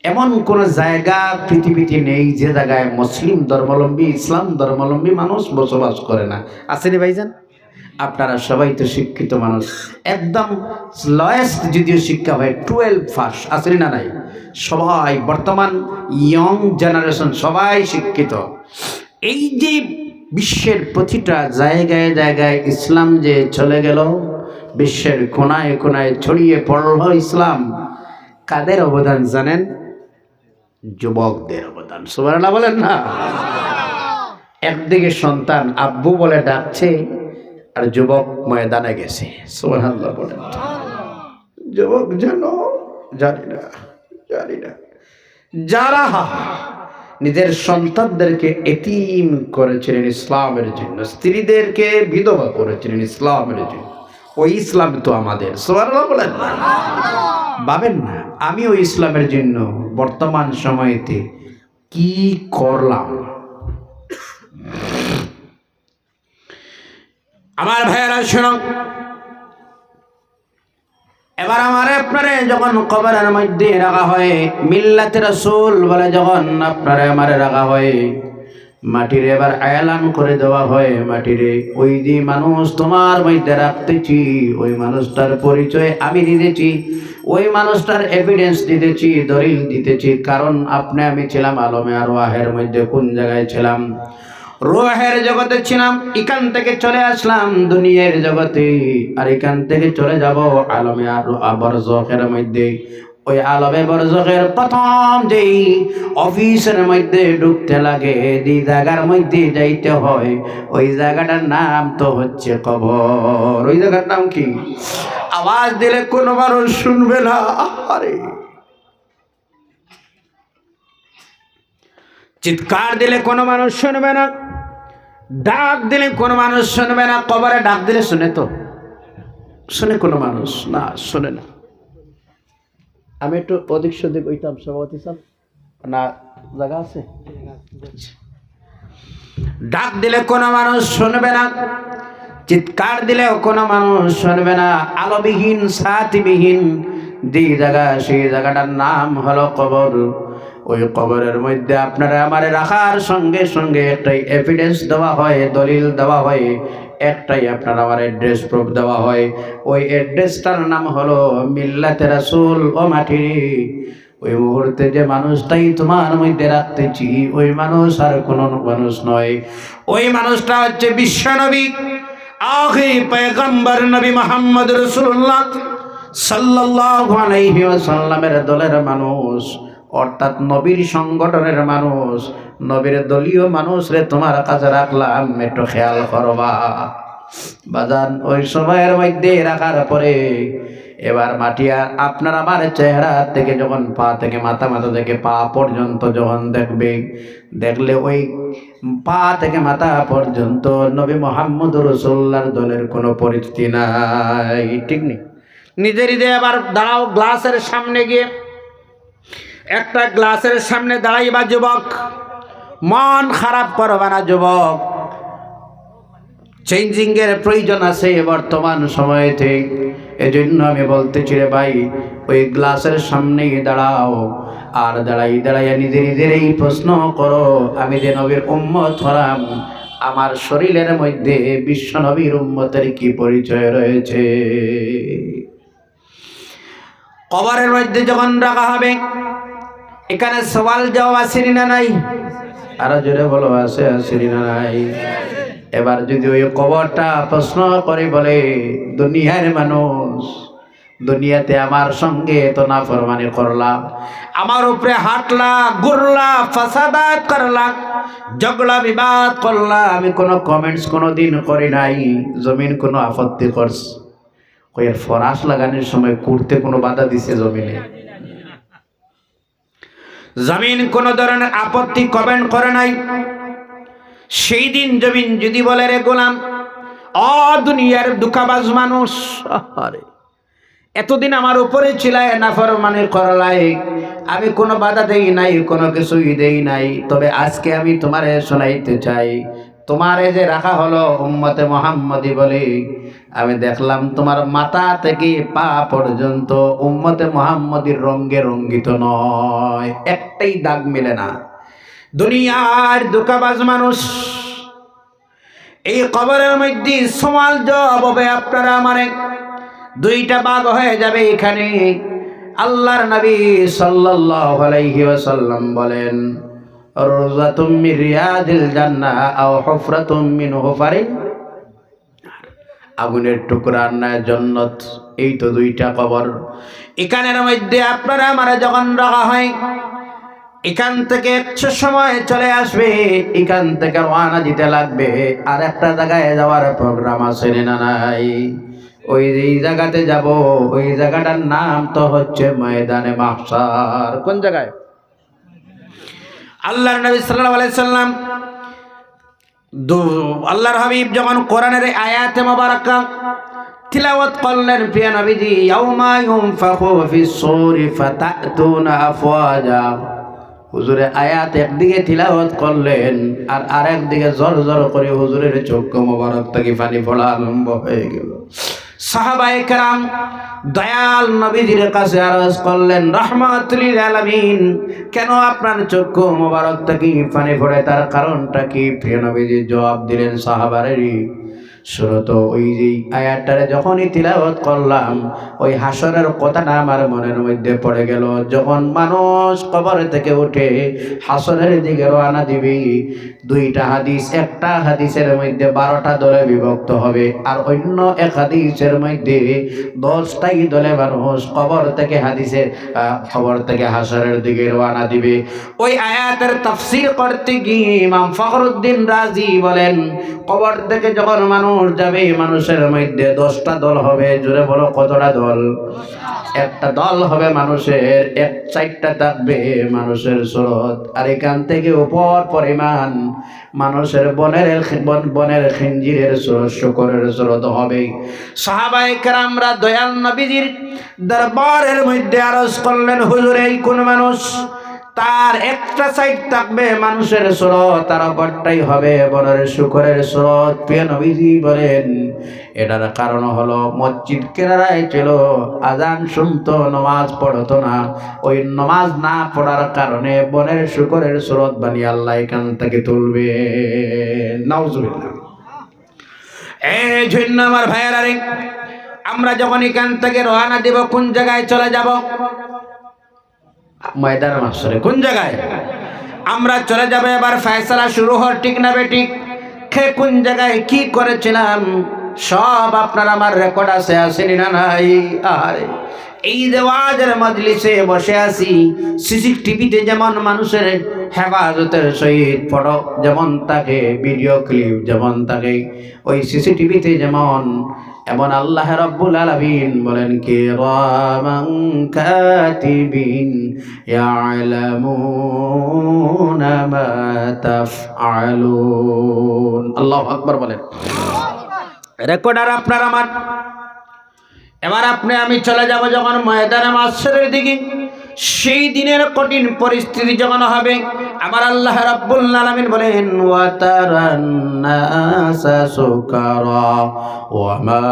এমন কোন জায়গা পৃথিবীতে নেই যে জায়গায় মুসলিম ধর্মাবলম্বী, ইসলাম ধর্মাবলম্বী মানুষ বসবাস করে না। আসেনি ভাইজান? আপনারা সবাই তো শিক্ষিত মানুষ, একদম লয়েস্ট যদিও শিক্ষা হয় 12 পাস, আসেনি না নাই? সবাই বর্তমান ইয়ং জেনারেশন সবাই শিক্ষিত। এই যে বিশ্বের প্রতিটা জায়গায় জায়গায় ইসলাম যে চলে গেল, বিশ্বের কোনায় কোনায় ছড়িয়ে পড়ল ইসলাম, কাদের অবদান জানেন? যুবকদের অবদান। সুবহানাল্লাহ বলেন না? একদিকে সন্তান আব্বু বলে ডাকছে, আর যুবক ময়দানে গেছে। সুবহানাল্লাহ বলেন। যুবক যেন জানি না যারা নিজের সন্তানদেরকে এতিম করেছিলেন ইসলামের জন্য, স্ত্রীদেরকে বিধবা করেছিলেন ইসলামের জন্য, ওই ইসলাম তো আমাদের। সুবহানাল্লাহ বলেন। ভাবেন না আমি ওই ইসলামের জন্য বর্তমান সময়তে কি করলাম। আমার ভাইয়েরা শোনো, এবার আমার আপনারে যখন কবরের মধ্যে রাখা হয়, মিল্লাতে রাসূল বলে যখন আপনারে আমারে রাখা হয়, মাটিরে এবার এলান করে দেওয়া হয়, মাটিরে ওই যে মানুষ তোমার মধ্যে রাখতেছি, ওই মানুষটার পরিচয় আমি দিতেছি, ওই মানুষটার এভিডেন্স দিতেছি, দলিল দিতেছি। কারণ আপনি আমি ছিলাম আলমে আরওয়াহের মধ্যে, কোন জায়গায় ছিলাম? রূহের জগতে ছিলাম, এখান থেকে চলে আসলাম দুনিয়ার জগতে, আর এখান থেকে চলে যাব আলমে বরজখের মধ্যে। ওই আলমে বরজখের প্রথম যেই অফিসের মধ্যে ঢুকতে লাগে, যে জায়গার মধ্যে যাইতে হয়, ওই জায়গাটার নাম তো হচ্ছে কবর। ওই জায়গার নাম কি? আওয়াজ দিলে কোনো মানুষ শুনবে না, আরে চিৎকার দিলে কোনো মানুষ শুনবে না, ডাক দিলে কোনো মানুষ শুনবে না। কবরে ডাক দিলে শুনে তো? শুনে কোনো মানুষ? না, শুনে না। আমি একটু অধিক সদিক ওইটাম সভাপতি সাহেব না, জায়গা আছে? ডাক দিলে কোনো মানুষ শুনবে না, চিৎকার দিলেও কোনো মানুষ শুনবে না। আলোবিহীন সাথীবিহীন যে জায়গা, সেই জায়গাটার নাম হলো কবর। ওই কবরের মধ্যে আপনারা আমারে রাখার সঙ্গে সঙ্গে একটাই এভিডেন্স দেওয়া হয়, দলিল দেওয়া হয়, একটাই আপনার আমার অ্যাড্রেস প্রুফ দেওয়া হয়। ওই অ্যাড্রেসটার নাম হলো মিল্লাতে রাসূল। ও মাটি, ওই মুহূর্তে যে মানুষটাই তোমার মধ্যে রাখতেছি, ওই মানুষ আর কোনো মানুষ নয়। ওই মানুষটা হচ্ছে বিশ্বনবী, আখিরি পয়গম্বর নবী মুহাম্মদ রাসূলুল্লাহ সাল্লাল্লাহু আলাইহি ওয়াসাল্লামের দলের মানুষ, অর্থাৎ নবীর সংগঠনের মানুষ, নবীর দলীয় মানুষ রে তোমার কাছে রাখলাম, একটু খেয়াল করবা বাজান। ওই সময়ের মধ্যে রাখার পরে এবার মাটিয়া আপনার আমার চেহারা থেকে যখন পা থেকে মাথা, মাথা থেকে পা পর্যন্ত যখন দেখবে, দেখলে ওই পা থেকে মাথা পর্যন্ত নবী মুহাম্মদ রাসূলুল্লাহর দলের কোনো পরিচিতি নাই, ঠিক নেই। নিজের নিজে আবার দাঁড়াও গ্লাসের সামনে গিয়ে, একটা গ্লাসের সামনে দাঁড়াইবা যুবক, মন খারাপ করবা না যুবক। চেঞ্জিং এর প্রয়োজন আছে বর্তমান সময়তে। এজন্য আমি বলতেছি রে ভাই, ওই গ্লাসের সামনেই দাঁড়াও, আর দাঁড়াইয়া নিজে নিজের এই প্রশ্ন করো, আমি যে নবীর উম্মত হলাম, আমার শরীরের মধ্যে বিশ্ব নবীর উম্মতের কি পরিচয় রয়েছে। কবরের মধ্যে যখন রাখা হবে, এখানে সওয়াল জবাব আছে না নাই? আরো জোরে বলো, আছে না নাই? এবার যদি ওই কবরটা প্রশ্ন করে বলে, দুনিয়ার মানুষ, দুনিয়াতে আমার সঙ্গে তো নাফরমানি করলা, আমার উপরে হাঁটলা, ঘুরলা, ফাসাদাত করলা, ঝগড়া বিবাদ করলা, আমি কোনো কমেন্টস কোনো দিন করি নাই, জমিন কোনো আপত্তি করছে? ওই ফরাস লাগানোর সময় করতে কোনো বাধা দিছে জমিনে? জমিন কোন ধরনের আপত্তি কমেন্ট করে নাই। সেই দিন জমিন যদি বলে, রে গোলাম, দুনিয়ার দুঃখাবাজ মানুষ, আরে এতদিন আমার উপরে ছিলায় নাফরমানি করলাই, আমি কোনো বাধা দেই নাই, কোনো কিছুই দেই নাই, তবে আজকে আমি তোমারে শোনাইতে চাই, তোমারে যে রাখা হলো উম্মতে মুহাম্মদী বলে, আমি দেখলাম তোমার মাথা থেকে পা পর্যন্ত উম্মতে মুহাম্মদীর রঙে রঙ্গিত নয়, একটাই দাগ মিলে না। দুনিয়ার দুঃখাবাজ মানুষ। এই কবরের মধ্যে সওয়াল জবাব হবে, আপনারা আমারে দুইটা ভাগ হয়ে যাবে। এখানে আল্লাহর নবী সাল্লাল্লাহু আলাইহি ওয়াসাল্লাম বলেন, রওযাতুম মির রিয়াদিল জান্নাহ আও হুফরাতুম মিন হুফারিন, আগুনের টুকরা না জান্নাত। এই তো দুইটা কবর। এখানের মধ্যে আপনারা আমারে যখন রাখা হয়, এখান থেকে একটু সময় চলে আসবে, এখান থেকে রওনা দিতে লাগবে, আর একটা জায়গায় যাওয়ার প্রোগ্রাম আছে না নাই? ওই জায়গাতে যাব, ওই জায়গাটার নাম তো হচ্ছে ময়দানে মাহশার। কোন জায়গায়? আল্লাহর নবী সাল্লাল্লাহু আলাইহি সাল্লাম, আল্লাহর হাবিব যখন কোরআনের আয়াতে মুবারাকা তিলাওয়াত করলেন, প্রিয় নবীজি, ইয়াউমা ইউনফাখু ফিস সূরি ফাতাতুনা আফওয়াজা, হুজুরে আয়াত একদিকে তিলাওয়াত করলেন, আর আরেক দিকে জোর জোর করে হুজুরের চোখ মোবারক থেকে পানি পড়া আরম্ভ হয়ে গেল। সাহাবায়ে কেরাম দয়াল নবীজির কাছে আরজ করলেন, রাহমাতুল লিল আলামিন, কেন আপনার চোখ মোবারক থেকে পানি পড়ে, তার কারণটা কি? প্রিয় নবীজি জবাব দিলেন, সাহাবারেরই শুরুত ওই যে আয়াতটারে যখনই তিলাওয়াত করলাম, ওই হাসরের কথাটা আমার মনের মধ্যে পড়ে গেল। যখন মানুষ কবর থেকে উঠে হাসরের দিকে রওনা দিবে, দুইটা হাদিস, একটা হাদিসের মধ্যে 12টা দলে বিভক্ত হবে, আর অন্য এক হাদিসের মধ্যে 10টাই দলে মানুষ কবর থেকে কবর থেকে হাসরের দিকে রওনা দিবে। ওই আয়াতের তাফসীর করতে গিয়ে ইমাম ফখরুদ্দিন রাজি বলেন, কবর থেকে যখন মানুষ যাবে, মানুষের মধ্যে 10টা দল হবে। জোরে বলো, কতটা দল? একটা দল হবে মানুষের, 1/4টা থাকবে মানুষের সুরত, আর এখান থেকে উপর পরিমাণ মানুষের বনের খিঞ্জিরের সুরত, শুকরের সুরত হবে। সাহাবায়ে কেরামরা দয়াল নবীজির দরবারের মধ্যে আরজ করলেন, হুজুর, এই কোন মানুষ তার একটা সাইড থাকবে মানুষের সুরত, তার অপরটাই হবে বনের শুকরের সুরত। প্রিয় নবীজি বলেন এটার কারণ হলো মসজিদ কেনারায় ছিল, আজান শুনতো, নামাজ পড়তো না। ওই নামাজ না পড়ার কারণে বনের শুকরের সুরত বানিয়ে আল্লাহ এখান থেকে তুলবে। নাউজুবিল্লাহ। এই জন্য আমার ভাইয়েরা রে, আমরা যখন এখান থেকে রওনা দিব কোন জায়গায় চলে যাব? ময়দানে মাশরে। কোন জায়গায়? আমরা চলে যাব। এবার ফয়সালা শুরু হয়, ঠিক না বেঠিক? কে কোন জায়গায় কি করেছিলাম সব আপনার আমার রেকর্ড আছে, আসেনি না নাই? আরে এই যে ওয়াজের মজলিসে বসে আছি, সিসিটিভিতে যেমন মানুষের হেফাজতের সহিত ফটো যেমন থাকে, ভিডিও ক্লিপ যেমন থাকে, ওই সিসিটিভিতে যেমন, এমন আল্লাহ রাব্বুল আলামিন বলেন কিরামান কাতিবিন ইয়ালামুনা মা তাফআলুন। আল্লাহু আকবার বলেন। রেকর্ডার আপনার আমার। এবার আপনি আমি চলে যাব যখন ময়দানে মাশরের দিকে, সেই দিনের কঠিন পরিস্থিতি যখন হবে, আমার আল্লাহ রাব্বুল আলামিন বলেন ওয়া তারান নাসা সুকারা ওয়া মা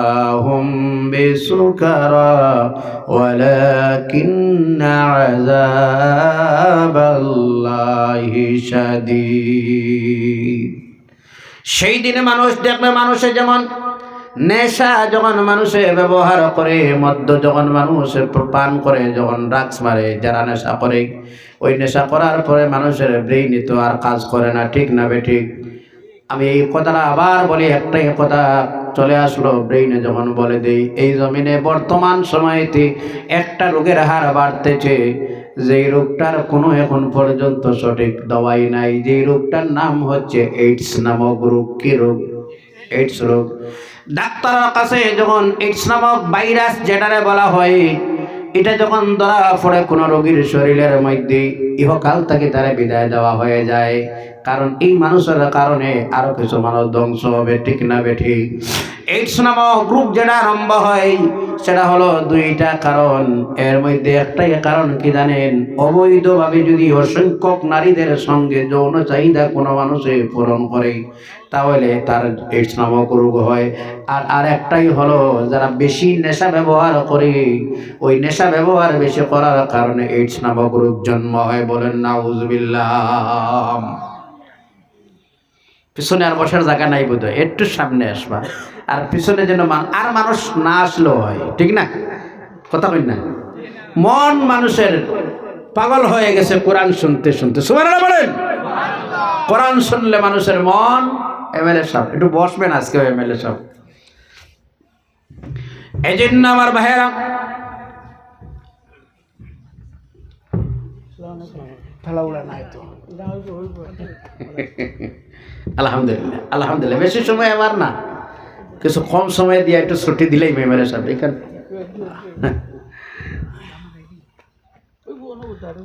হুম বিসুকারা ওয়ালাকিন্না আযাবাল্লাহি শাদীদ। সেই দিনে মানুষ দেখবে, মানুষে যেমন নেশা যখন মানুষে ব্যবহার করে, মদ্য যখন মানুষে পান করে, যখন ড্রাগস মারে, যারা নেশা করে, ওই নেশা করার পরে মানুষের ব্রেইনে তো আর কাজ করে না, ঠিক না বেঠিক? আমি এই কথাটা আবার বলি, একটাই কথা চলে আসলো ব্রেইনে যখন বলে দেই, এই জমিনে বর্তমান সময়তে একটা রোগের হার বাড়তেছে, যেই রোগটার কোনো এখন পর্যন্ত সঠিক দওয়াই নাই। যেই রোগটার নাম হচ্ছে এইডস নামক রোগ। কি রোগ? এইডস রোগ। ডাক্তারের কাছে যখন এইডস নামক ভাইরাস যেটারে বলা হয়, এটা যখন ধরা পড়ে কোনো রোগীর শরীরের মধ্যে, ইহকাল থেকে তারা বিদায় দেওয়া হয়ে যায়। কারণ এই মানুষের কারণে আরো কিছু মানুষ ধ্বংস হবে, ঠিক না বেঠিক? এইডস নামক রোগ যেটা আরম্ভ হয় সেটা হলো দুইটা কারণ। এর মধ্যে একটাই কারণ কি জানেন? অবৈধভাবে যদি অসংখ্যক নারীদের সঙ্গে যৌন চাহিদা কোনো মানুষে পূরণ করে, তাহলে তার এইডস নামক রোগ হয়। আর একটাই হলো যারা বেশি নেশা ব্যবহার করে, ওই নেশা ব্যবহার বেশি করার কারণে এইডস নামক রোগ জন্ম হয়। বলেন নাউজুবিল্লাহ। পিছনে আর বসার জায়গা নাই বোধ হয়, একটু সামনে আসবা। আর পিছনে যেন আর মানুষ না আসলেও হয়, ঠিক না? কথা কই না? মন মানুষের পাগল হয়ে গেছে কোরআন শুনতে শুনতে। সুবহানাল্লাহ বলেন। কোরআন শুনলে মানুষের মন। এমএলএ সাহেব একটু বসবেন আজকে, এমএলএ সাহেব। এই জন্য আমার ভাইয়েরা, আলহামদুলিল্লাহ আলহামদুলিল্লাহ। বেশি সময় আমার না, কিছু কম সময় দিয়ে একটু ছুটি দিলেই মেমরে সাহেব এখানে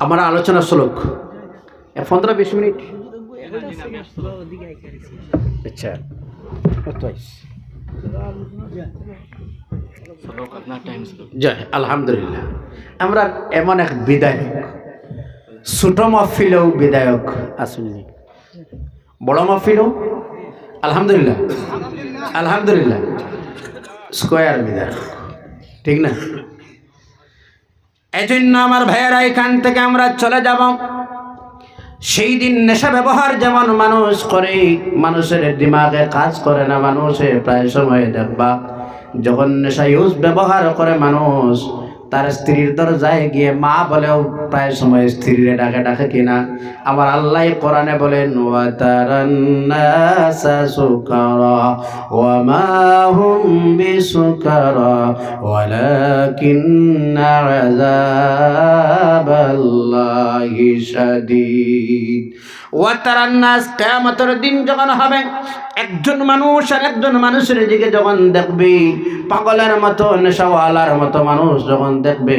আমার আলোচনা শ্লোক 15-20 মিনিট। আচ্ছা, জয় আলহামদুলিল্লাহ। আমরা এমন এক বিধায়ক, ছোট মাহফিলেও বিধায়ক আসুননি, বড় মাহফিলও আলহামদুলিল্লাহ আলহামদুলিল্লাহ স্কোয়ার বিধায়ক, ঠিক না? এই জন্য আমার ভাইয়েরা এখান থেকে আমরা চলে যাব। সেই দিন নেশা ব্যবহার যেমন মানুষ করে, মানুষের দিমাগে কাজ করে না। মানুষের প্রায় সময় দেখবা যখন নেশা ইউজ ব্যবহার করে মানুষ, তার স্ত্রীর দরজায় গিয়ে মা বলেও প্রায় সময় স্ত্রীরে ডাকে, ডাকে কিনা? আমার আল্লাহ কোরআনে বলেন ওয়া তারান নাসা সুকারা ওয়া মা হুম বিসুকারা ওয়ালাকিন্না আযাবাল্লাহি শাদীদ। ওয়া তারান নাস, কিয়ামতের দিন যখন হবে, একজন মানুষ আর একজন মানুষের দিকে যখন দেখবে, পাগলের মতো নেশাওয়ালার মতো মানুষ যখন দেখবে,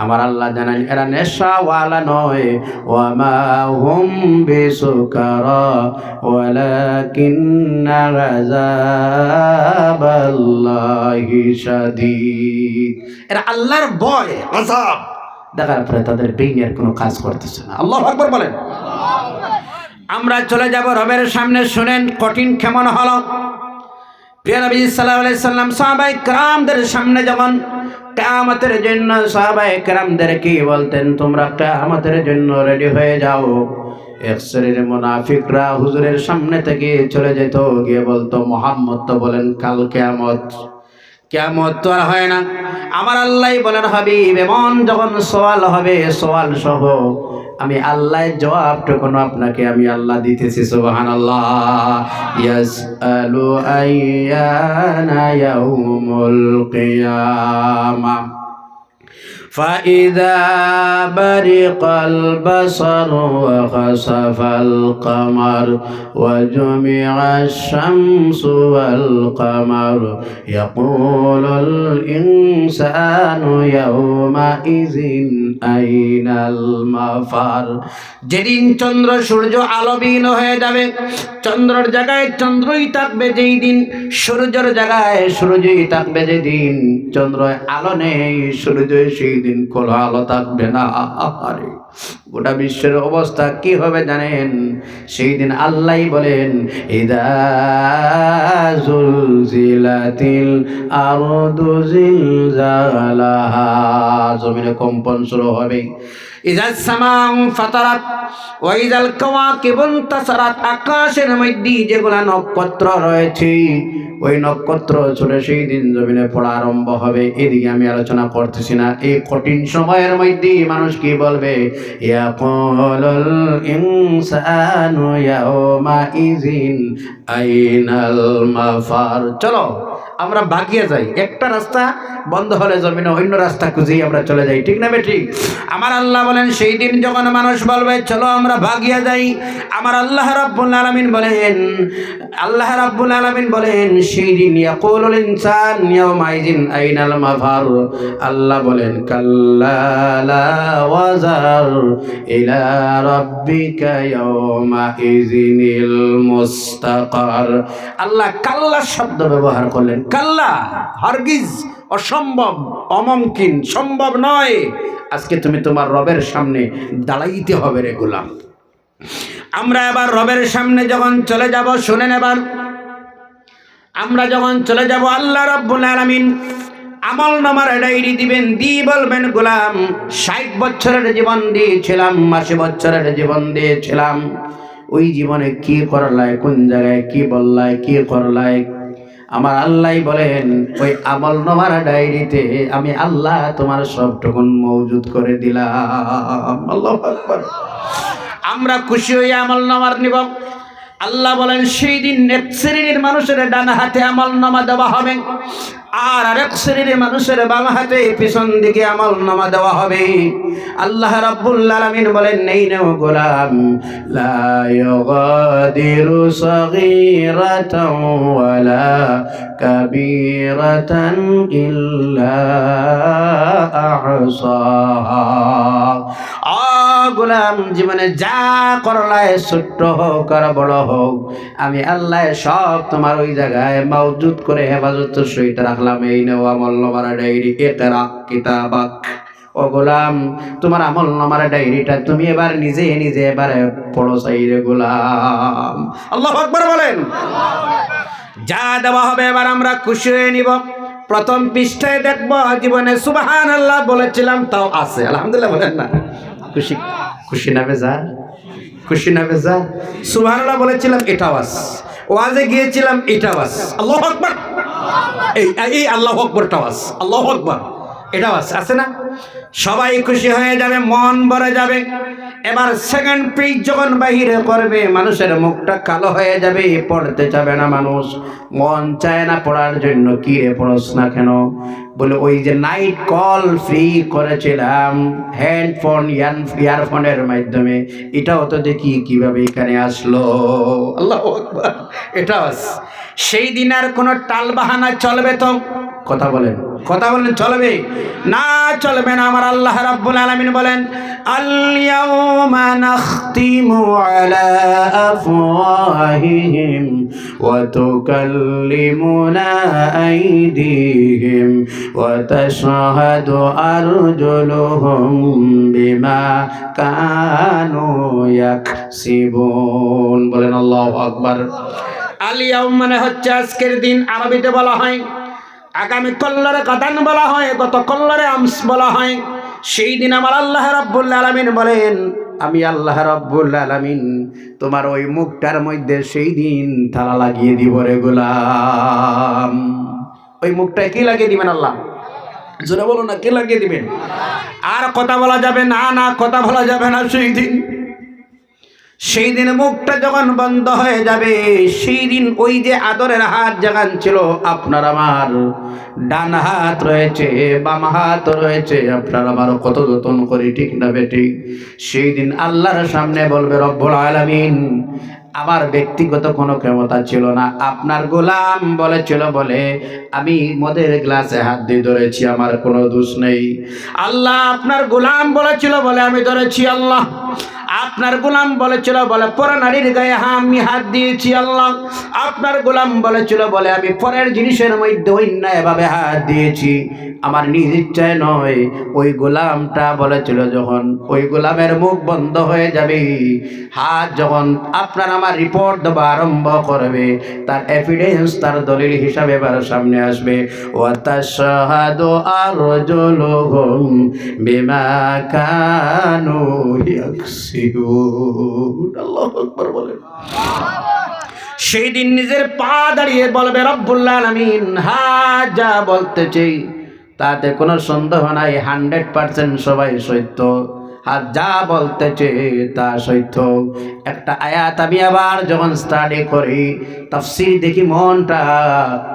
আমার আল্লাহ জানেন এরা নেশাওয়ালা নয়। ওয়া মা হুম বিসুকারা ওয়ালাকিন্না আযাবাল্লাহি শাদীদ। এরা আল্লাহর ভয়, আযাব দেখার পরে তাদের ব্রেইনের কোনো কাজ করতেছে না। আল্লাহু আকবার বলেন। আমরা চলে যাব রবের সামনে। শুনেন কঠিন কেমন হলো। প্রিয় নবী সাল্লাল্লাহু আলাইহি সাল্লাম সাহাবায়ে কেরামদের সামনে যখন কিয়ামতের জন্য সাহাবায়ে কেরামদেরকে বলতেন, তোমরা কিয়ামতের জন্য রেডি হয়ে যাও। এক শ্রেণীর মুনাফিকরা হুজুরের সামনে থেকে চলে যেত, গিয়ে বলতো, মুহাম্মদ তো বলেন কাল কিয়ামত। কিয়ামত তো আর হয় না। আমার আল্লাহ বলেন, হাবিব এমন যখন সওয়াল হবে, সওয়াল সহ আমি আল্লাহর জবাবটুকু আপনাকে আমি আল্লাহ দিতেছি। সুবহানাল্লাহ। ইয়াসআলু আইয়ানা ইয়াউমুল কিয়ামা فإذا برق البصر وخسف القمر وجمع الشمس والقمر يقول الإنسان يومئذ أين المفر। যেদিন চন্দ্র সূর্য আলোবিহীন হয়ে যাবে, চন্দ্রের জায়গায় চন্দ্রই থাকবে যেই দিন, সূর্যের জায়গায় সূর্যই থাকবে যেদিন, চন্দ্র আলো নেই, সূর্য সেই দিন কোনো আলো থাকবে না। আরে গোটা বিশ্বের অবস্থা কি হবে জানেন? সেই দিন আল্লাহ বলেন, ইদা জুলজিলাতিল আরদু জিলজালাহা, জমিনে কম্পন শুরু হবে। ইজা সামাউ ফাতারাত ওয়া ইজাল কাওয়াকিবু ইনতাসারাত, আকাশের মধ্যে যেগুলা নক্ষত্র রয়েছে ওই নক্ষত্র ছুটে সেই দিন জমিনে পড়া আরম্ভ হবে। এদিকে আমি আলোচনা করতেছি না। এই কঠিন সময়ের মধ্যে মানুষ কি বলবে? ইয়াকুলুল ইনসানু ইয়াউমাইযিন আইনাল মাফার। চলো আমরা ভাগিয়ে যাই, একটা রাস্তা বন্ধ হলে জমিনে অন্য রাস্তা খুঁজেই আমরা চলে যাই, ঠিক না বেঠিক? আমার আল্লাহ বলেন সেই দিন যখন মানুষ বলবে চলো আমরা ভাগিয়ে যাই, আমার আল্লাহ রাব্বুল আলামিন বলেন, আল্লাহ রাব্বুল আলামিন বলেন সেই দিন ইয়াকুলুল ইনসান ইয়াউমাইযিন আইনাল মাফার। আল্লাহ বলেন কাল্লা লা ওয়াজার ইলা রাব্বিকা ইয়াউমাইযিনিল মুস্তাকার। আল্লাহ কাল্লা শব্দ ব্যবহার করলেন। কাল্লা হারগিজ, অসম্ভব, অমুমকিন, সম্ভব নয়। আজকে তুমি তোমার রবের সামনে দাঁড়াইতে হবে রে গোলাম। আমরা এবার রবের সামনে যখন চলে যাব, শুনেন এবার আমরা যখন চলে যাব, আল্লাহ রাব্বুল আলামিন আমল নামার ডায়েরি দিবেন, দিয়ে বলবেন গোলাম 60 বছরের জীবন দিয়েছিলাম, 80 বছরের জীবন দিয়েছিলাম, ওই জীবনে কি করলাই, কোন জায়গায় কি বললাই, কি করলাই। আমার আল্লাহ বলেন ওই আমল নামার ডায়েরিতে আমি আল্লাহ তোমার সবটুকুন মওজুদ করে দিলাম। আল্লাহু আকবার। আমরা খুশি হয়ে আমল নামার নিব। আল্লাহ বলেন সেই দিন এক শ্রেণীর মানুষের ডান হাতে আমল নামা দেওয়া হবে, আর আরেক শ্রেণীর মানুষের বাম হাতে পিছন দিকে আমল নামা দেওয়া হবে। আল্লাহ রাব্বুল আলামিন বলেন, নেই নাও গোলাম, লা ইউগাদিরু সাগীরাতান ওয়ালা কাবীরাতান ইল্লা আহসাহা। গোলাম জীবনে যা করলাই, ছোট্ট হোক আর বড় হোক, আমি আল্লাহ সব তোমার ওই জায়গায় মওজুদ করে হেফাজতের সহিত রাখলাম। এই নাও আমল নামার ডায়েরি, ইকরা কিতাবাক। ও গোলাম তোমার আমল নামার ডায়েরিটা তুমি এবার নিজে নিজে এবারে পড়ো চাইরে গোলাম। আল্লাহু আকবার বলেন। যা দেওয়া হবে এবার আমরা খুশি হয়ে নিব। প্রথম পৃষ্ঠায় দেখব জীবনে সুবহানাল্লাহ বলেছিলাম তাও আছে, আলহামদুলিল্লাহ বলেন না। খুশি খুশি না বেজার? খুশি না বেজার? সুবহানাল্লাহ বলেছিলাম এটাও আছে, ওয়াজে গিয়েছিলাম এটাও আছে। আল্লাহু আকবার। এই আল্লাহু আকবারটাও আছে, আল্লাহু আকবার এটাও আছে, আছে না? সবাই খুশি হয়ে যাবে, মন ভরে যাবে। এবার সেকেন্ড পেজ যখন বাহিরে করবে, মানুষের মুখটা কালো হয়ে যাবে, পড়তে চাবে না মানুষ, মন চায় না পড়ার জন্য। কি রে পড়স না কেন? বলে ওই যে নাইট কল ফ্রি করেছিলাম হ্যান্ডফোন ইয়ারফোনের মাধ্যমে, এটাও তো দেখি কিভাবে এখানে আসলো। আল্লাহু আকবার। এটাও আছে। সেই দিন আর কোনো টাল বাহানা চলবে তো? কথা বলেন, কথা বলেন, চলবে না? চলবে না। আমার আল্লাহ রাব্বুল আলামিন বলেন, আল ইয়াউমা নাখতিমু আলা আফওয়াহিহিম ওয়া তুকাল্লিমুনা আইদিহিম وتشهد أرجلهم بما كانوا يكسبون বলেন আল্লাহু আকবার। আল ইয়াউম মানে হচ্ছে আজকের দিন, আরবিতে বলা হয়। আগামী কল্লরে কাদান বলা হয়, গত কল্লরে আমস বলা হয়। সেই দিন আমার আল্লাহ রাব্বুল আলামিন বলেন, আমি আল্লাহ রাব্বুল আলামিন তোমার ওই মুখটার মধ্যে সেই দিন তালা লাগিয়ে দিব রে গোলাম। ওই মুখটায় কি লাগিয়ে দিবেন আল্লাহ? জোরে বলো না, কি লাগিয়ে দিবেন? আর কথা বলা যাবে না, না কথা বলা যাবে না সেই দিন। সেই দিন মুখটা যখন বন্ধ হয়ে যাবে, সেই দিন ওই যে আদরের হাত যেখান ছিল আপনার আমার, ডান হাত রয়েছে, বাম হাত রয়েছে, আপনার আমার কত যত্ন করি, ঠিক না বেটি? সেই দিন আল্লাহর সামনে বলবে রব্বুল আলামিন, আমার ব্যক্তিগত কোনো ক্ষমতা ছিল না, আপনার গোলাম বলেছিল বলে আমি মদের গ্লাসে হাত দিয়ে ধরেছি, আমার কোনো দোষ নেই। আল্লাহ আপনার গোলাম বলেছিল বলে আমি ধরেছি। আল্লাহ আপনার গোলাম বলেছিল বলে পর নারীর গায়ে আমি হাত দিয়েছি। আল্লাহ আপনার গোলাম বলেছিল বলে আমি পরের জিনিসের মধ্যে অন্যায়ভাবে হাত দিয়েছি, আমার নিজ ইচ্ছায় নয়। ওই গোলামটা বলেছিল যখন ওই গোলামের মুখ বন্ধ হয়ে যাবে, হাত যখন আপনার আমার রিপোর্ট দেওয়া আরম্ভ করবে, তার এভিডেন্স, তার দলিল হিসাবে এবার সামনে আসবে। ওয়াতাশহাদু আরজুলুহুম বিমা কানু ইয়াকসিবুন। আল্লাহু আকবার বলেন। সেই দিন নিজের পা দাঁড়িয়ে বলবে রব্বুল আলামিন, হ্যাঁ যা বলতেছি তাতে কোনো সন্দেহ নাই, 100% সবাই সত্য, আর যা বলতেছে তা সত্য। একটা আয়াত আমি আবার যখন স্টাডি করি, তাফসীর দেখি, মনটা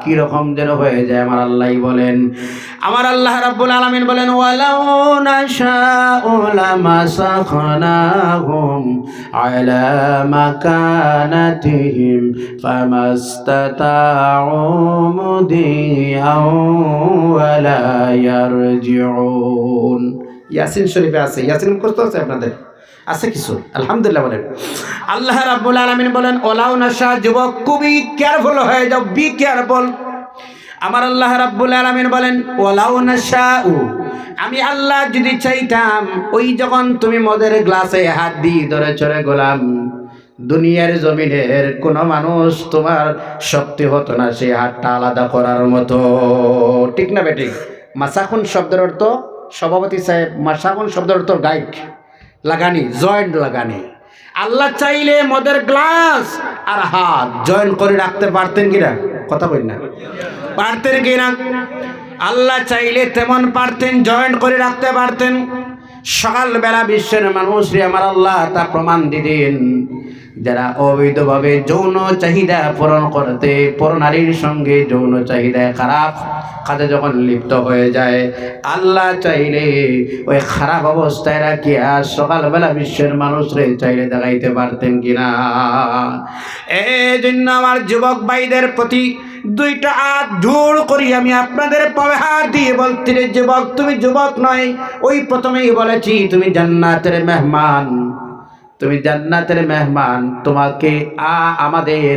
কিরকম যেন হয়ে যায়। আমার আল্লাহ বলেন, আমার আল্লাহ রাব্বুল আলামিন বলেন, ওয়ালাউ নাশাউ লামাসাখনাহুম আলা মাকানাতিহিম ফামাস্তাতাউ মুদিয়াও ওয়ালা ইয়ারজিউন। ইয়াসিন শরীফে আছে, ইয়াসিন মুখস্থ আছে আপনাদের? আছে কিছু? আলহামদুলিল্লাহ বলেন। আল্লাহ রাব্বুল আলামিন বলেন, ওলাউ নাশা, যুবক খুবই কেয়ারফুল হয়ে যাও, বি কেয়ারফুল। আমার আল্লাহ রাব্বুল আলামিন বলেন, ওলাউ নাশাউ, আমি আল্লাহ যদি চাইতাম, ওই যখন তুমি মদের গ্লাসে হাত দিয়ে ধরে চড়ে গোলাম, দুনিয়ার জমিনের কোন মানুষ তোমার শক্তি হতো না সেই হাতটা আলাদা করার মতো, ঠিক না বেটি? মাসাকুন শব্দের অর্থ, সভাপতি সাহেব, মাসাকুন শব্দের অর্থ গাইড, লাগানি, জয়েন্ট লাগানি। আল্লাহ চাইলে মদের গ্লাস আর হাত জয়েন্ট করে রাখতে পারতেন কিনা? কথা বল না, পারতেন কিনা? আল্লাহ চাইলে তেমন পারতেন, জয়েন্ট করে রাখতে পারতেন। সকালবেলা বিশ্বের মানুষরে আমার আল্লাহ তা প্রমাণ দিতেন, যারা অবৈধভাবে যৌন চাহিদা পূরণ করতে, পরনারীর সঙ্গে যৌন চাহিদা খারাপ কাজে যখন লিপ্ত হয়ে যায়, আল্লাহ চাইলে ওই খারাপ অবস্থায় রাখি আর সকালবেলা বিশ্বের মানুষরে চাইলে দেখাইতে পারতেন কিনা? এই জন্য আমার যুবক ভাইদের প্রতি দুইটা হাত জোড় করি আমি আপনাদের পায়ে হাত দিয়ে বলতে, রে যুবক, তুমি যুবক নয়, ওই প্রথমেই বলেছি তুমি জান্নাতের মেহমান, তুমি জান্নাতের মেহমান। তোমাকে আমাদের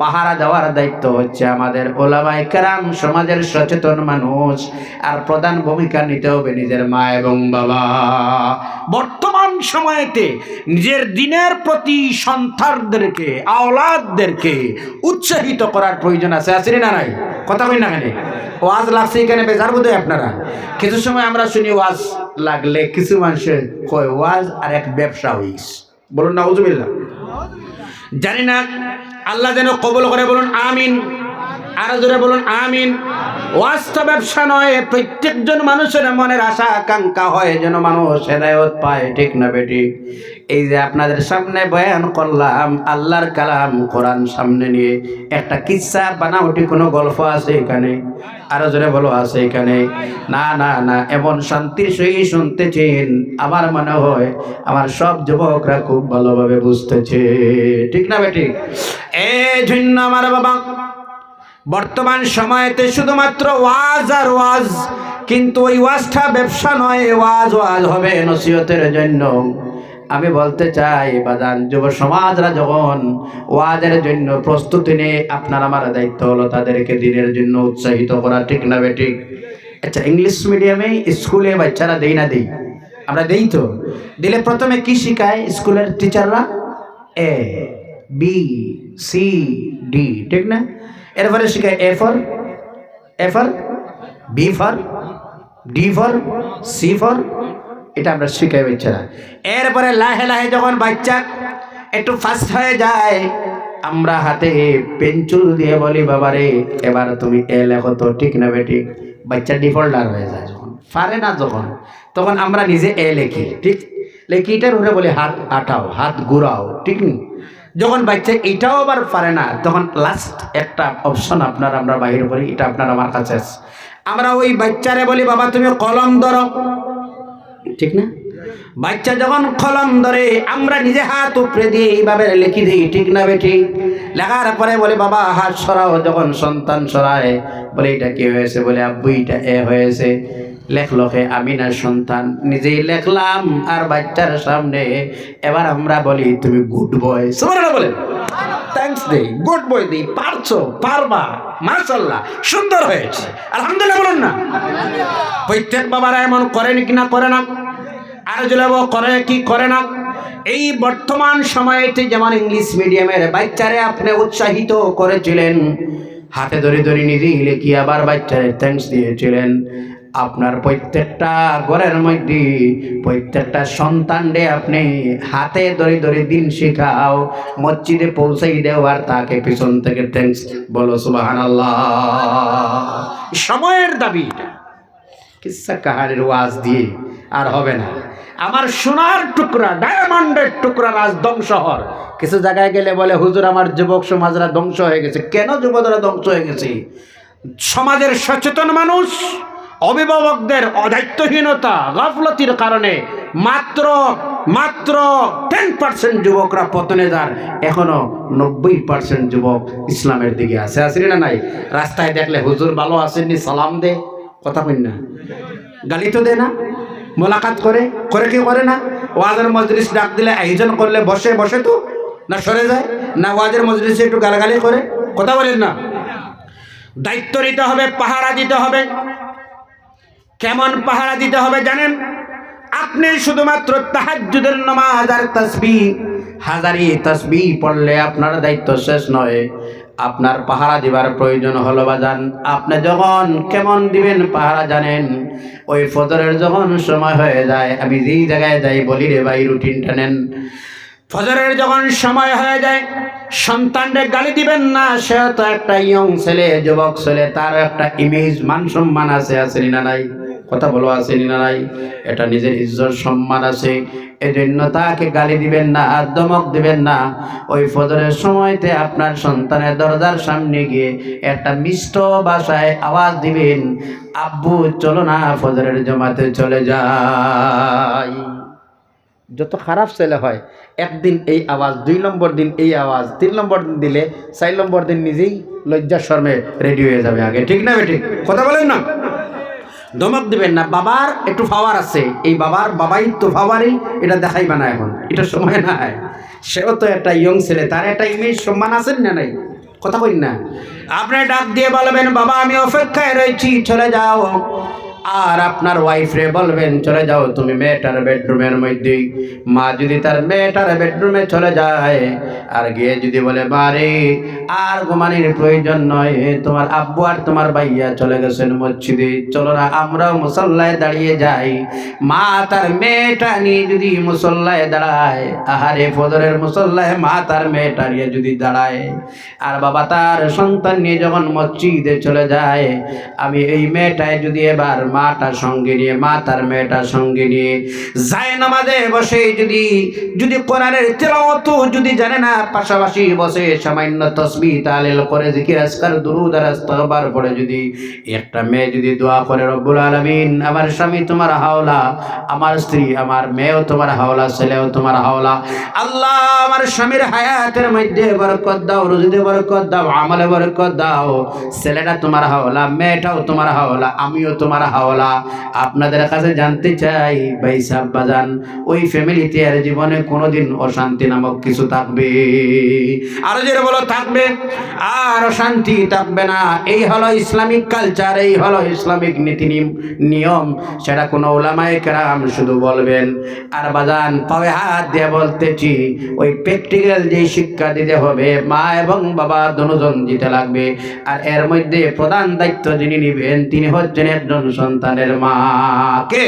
পাহারা দেওয়ার দায়িত্ব হচ্ছে আমাদের ওলামায়ে কেরাম, সমাজের সচেতন মানুষ, আর প্রধান ভূমিকা নিতে হবে নিজের মা এবং বাবা। বর্তমান সময়েতে নিজের দিনের প্রতি সন্তানদেরকে, আওলাদদেরকে উৎসাহিত করার প্রয়োজন আছে, আছে না নাই? কথা কই না কেন? ওয়াজ লাগছে এখানে বেজার বোধ হয় আপনারা। কিছু সময় আমরা শুনি ওয়াজ লাগলে কিছু মানুষের কয় ওয়াজ আর এক ব্যবসা হইস। বলুন নাউজুবিল্লাহ। জানি না, আল্লাহ যেন কবুল করে, বলুন আমিন। আরো জোরে বলুন আমিন। ওয়াজ তো ব্যবসা নয়, প্রত্যেকজন মানুষের মনের আশা আকাঙ্ক্ষা হয় যেন মানুষ হেদায়েত পায়, ঠিক না বেটি? এই যে আপনাদের সামনে বয়ান করলাম আল্লাহর কালাম কোরআন সামনে নিয়ে, একটা কিচ্ছা বানাওটি কোনো গল্প আছে এখানে? আরো জোরে বলো, আছে এখানে? না না না, এমন শান্তির সহিত শুনতেছেন, আমার মনে হয় আমার সব যুবকরা খুব ভালোভাবে বুঝতেছে, ঠিক না বেটি? এই জন্য আমার বাবা, বর্তমান সময়তে শুধুমাত্র ওয়াজ আর ওয়াজ, কিন্তু ওই ওয়াজটা ব্যবসা নয়, ওয়াজ ওয়াজ হবে নসিহতের জন্য। আমি বলতে চাই বাজান, যুব সমাজরা যখন ওয়াজের জন্য প্রস্তুতি নেয়, আপনার আমার দায়িত্ব হলো তাদেরকে দিনের জন্য উৎসাহিত করা, ঠিক না বেটি? আচ্ছা, ইংলিশ মিডিয়ামে স্কুলে বাচ্চারা দেই না দেই? আমরা দেই তো। দিলে প্রথমে কি শিখায় স্কুলের টিচাররা? এ বি সি ডি, ঠিক না? এরপরে শিখায় A for B for D for C for, এটা আমরা শিখাই বাচ্চারা। এরপরে লাহে লাহে যখন বাচ্চা একটু ফাস্ট হয়ে যায়, আমরা হাতে পেন্সিল দিয়ে বলি বাবারে এবার তুমি এ লেখো তো, ঠিক না বেটি? বাচ্চা ডিফল্টার হয়ে যায়, যখন পারে না যখন, তখন আমরা নিজে এ লেখি, ঠিক? লেখিটার উপরে বলি হাত আটাও, হাত ঘুরাও, ঠিক না? যখন বাচ্চা এটাও আবার পারে না, তখন লাস্ট একটা অপশন আমরা বাহির করি, এটা আপনার আমার কাছে আছে। আমরা ওই বাচ্চারে বলি বাবা তুমি কলম ধরো, ঠিক না? বাচ্চা যখন কলম ধরে আমরা নিজে হাত উপরে দিয়ে এইভাবে লিখি দিই, ঠিক না বেটি? লেখার পরে বলে বাবা হাত সরাও, যখন সন্তান সরায় বলে এটা কি হয়েছে? বলে আব্বু এটা এ হয়েছে। লেখলো কে? আমি না সন্তান, নিজেই লেখলাম আর বাচ্চার সামনে। এবার আমরা বলি তুমি গুড বয়, সুবহানাল্লাহ বলে থ্যাঙ্কস দেই, গুড বয় দেই, পারছো, পারবা, মাশাআল্লাহ, সুন্দর হয়েছে, আলহামদুলিল্লাহ বলুন না? প্রত্যেক বাবারা এমন করেন কি না? করে না? আর জুলেবো করে কি করে না? এই বর্তমান সময়েতে যেমন ইংলিশ মিডিয়ামের বাচ্চারে আপনি উৎসাহিত করেছিলেন, হাতে ধরে ধরে নিজেই লেখি আবার বাচ্চারে থ্যাঙ্কস দিয়েছিলেন, আপনার প্রত্যেকটা ঘরের মধ্যে প্রত্যেকটা সন্তানরে আপনি হাতে ধরে ধরে দিন শেখাও, মসজিদে পৌঁছাই দেও আর তাকে পিছন থেকে থ্যাঙ্কস বলো, সুবহানাল্লাহ। সময়ের দাবি। কিসসা কাহানির ওয়াজ দিয়ে আর হবে না। আমার সোনার টুকরা, ডায়মন্ডের টুকরা আজ ধ্বংস হওয়ার। কিছু জায়গায় গেলে বলে হুজুর আমার যুবক সমাজরা ধ্বংস হয়ে গেছে। কেন যুবকরা ধ্বংস হয়ে গেছে? সমাজের সচেতন মানুষ, অভিভাবকদের অদায়িত্বহীনতা, গাফলতির কারণে মাত্র 10% যুবকরা পতনে যান, এখনো 90% যুবক ইসলামের দিকে আছে। আসেনি না নাই? রাস্তায় দেখলে হুজুর ভালো আসেননি সালাম দে, কথা কই না, গালি তো দে না, মোলাকাত করে কি করে না? ওয়াজের মজলিস ডাক দিলে আয়োজন করলে বসে বসে তো না সরে যায় না? ওয়াজের মজলিসে একটু গালাগালি করে, কথা বলেন না? দায়িত্ব নিতে হবে, পাহারা দিতে হবে। কেমন পাহারা দিতে হবে জানেন? আপনি শুধুমাত্র তাহাজ্জুদের নামাজ আর তাসবিহ, হাজারি তাসবিহ পড়লে আপনার দায়িত্ব শেষ নয়। আপনার পাহারা দিবার প্রয়োজন হলো বাজান, আপনি যখন কেমন দিবেন পাহারা জানেন? ওই ফজরের যখন সময় হয়ে যায়, আমি যেই জায়গায় যাই বলি রে ভাই রুটিনটা নেন। ফজরের যখন সময় হয়ে যায়, সন্তানরে গালি দিবেন না, সে তো একটা ইয়ং ছেলে, যুবক ছেলে, তার একটা ইমেজ, মান সম্মান আছে, আসেনি না নাই? কথা বলো, আসেনি না নাই? এটা নিজের ইজ্জত সম্মান আছে, এজন্য তাকে গালি দিবেন না, আর ধমক দিবেন না। ওই ফজরের সময়তে আপনার সন্তানের দরজার সামনে গিয়ে একটা মিষ্ট ভাষায় আওয়াজ দিবেন, আব্বু চলো না ফজরের জামাতে চলে যাই। যত খারাপ ছেলে হয়, একদিন এই আওয়াজ, 2 নম্বর দিন এই আওয়াজ, 3 নম্বর দিন দিলে 4 নম্বর দিন নিজেই লজ্জা শর্মে রেডি হয়ে যাবে আগে, ঠিক না বেঠিক? কথা বলেন না? ধমক দিবেন না। বাবার একটু পাওয়ার আছে, এই বাবাই তো পাওয়ারই, এটা দেখাইবা না এখন, এটা সময় নাই। সেও তো একটা ইয়ং ছেলে, তার একটা ইমেজ সম্মান আছেন না নাই? কথা কই না? আপনি ডাক দিয়ে বলবেন বাবা আমি অপেক্ষায় রয়েছি, চলে যাও। আর আপনার ওয়াইফরে বলবেন চলে যাও তুমি মেয়েটার বেডরুমের মধ্যে। মা যদি তার মেয়েটার বেডরুমে চলে যায় আর গিয়ে যদি বলে বারে আর ঘুমানোর প্রয়োজন নয়, তোমার আব্বু আর তোমার ভাইয়া চলে গেছেন মসজিদে, চলো না আমরাও মুসল্লায় দাঁড়িয়ে যাই। মা তার মেয়েটা নিয়ে যদি মুসল্লায় দাঁড়ায়, আহারে ফজরের মুসল্লায় মা তার মেয়েটা নিয়ে যদি দাঁড়ায়, আর বাবা তার সন্তান নিয়ে যখন মসজিদে চলে যায়, আমি এই মেয়েটায় যদি এবার মাটা সঙ্গে নিয়ে, মা তার মেয়েটা সঙ্গে নিয়ে যায় নামাজে বসে, যদি কোরআনের তেলাওয়াত যদি জানে না, পাশাপাশি বসে সামান্য তাসবিহ তাহলিল করে, জিকির আজকার, দুরূদ আর ইস্তিগফার পড়ে, যদি একটা মেয়ে যদি দোয়া করে রব্বুল আলামিন আমার স্বামী তোমার হাওলা, আমার স্ত্রী আমার মেয়েও তোমার হাওলা, ছেলেও তোমার হাওলা, আল্লাহ আমার স্বামীর হায়াতের মধ্যে বরকত দাও, রুজিতে বরকত দাও, আমলে বরকত দাও, ছেলেটা তোমার হাওলা, মেয়েটাও তোমার হাওলা, আমিও তোমার হাওলা, আল্লাহওয়ালা, আপনাদের কাছে জানতে চাই ভাই সাহেব বাজান, ওই ফ্যামিলিতে আর জীবনে কোনোদিন অশান্তি নামক কিছু থাকবে? আরো জোরে বলো, থাকবে? আর অশান্তি থাকবে না। এই হলো ইসলামিক কালচার, এই হলো ইসলামিক নীতি নিয়ম। সেটা কোনো ওলামায়ে কেরাম শুধু বলবেন। আর বাজান পায়ে হাত দিয়ে বলতেছি, ওই প্র্যাকটিক্যাল যে শিক্ষা দিতে হবে, মা এবং বাবা দুজন দিতে লাগবে। আর এর মধ্যে প্রধান দায়িত্ব যিনি নিবেন তিনি হচ্ছেন একজন সন্তানের মা। কে?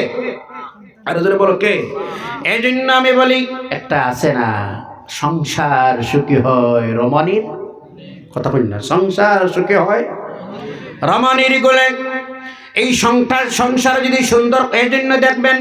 আরো জোরে বলো, কে? এই জন্য আমি বলি, একটা আছে না, সংসার সুখী হয় রমণীর, কথা বলি না, সংসার সুখী হয় রমণীর কোলে। এই সংসার যদি সুন্দর, এই জন্য দেখবেন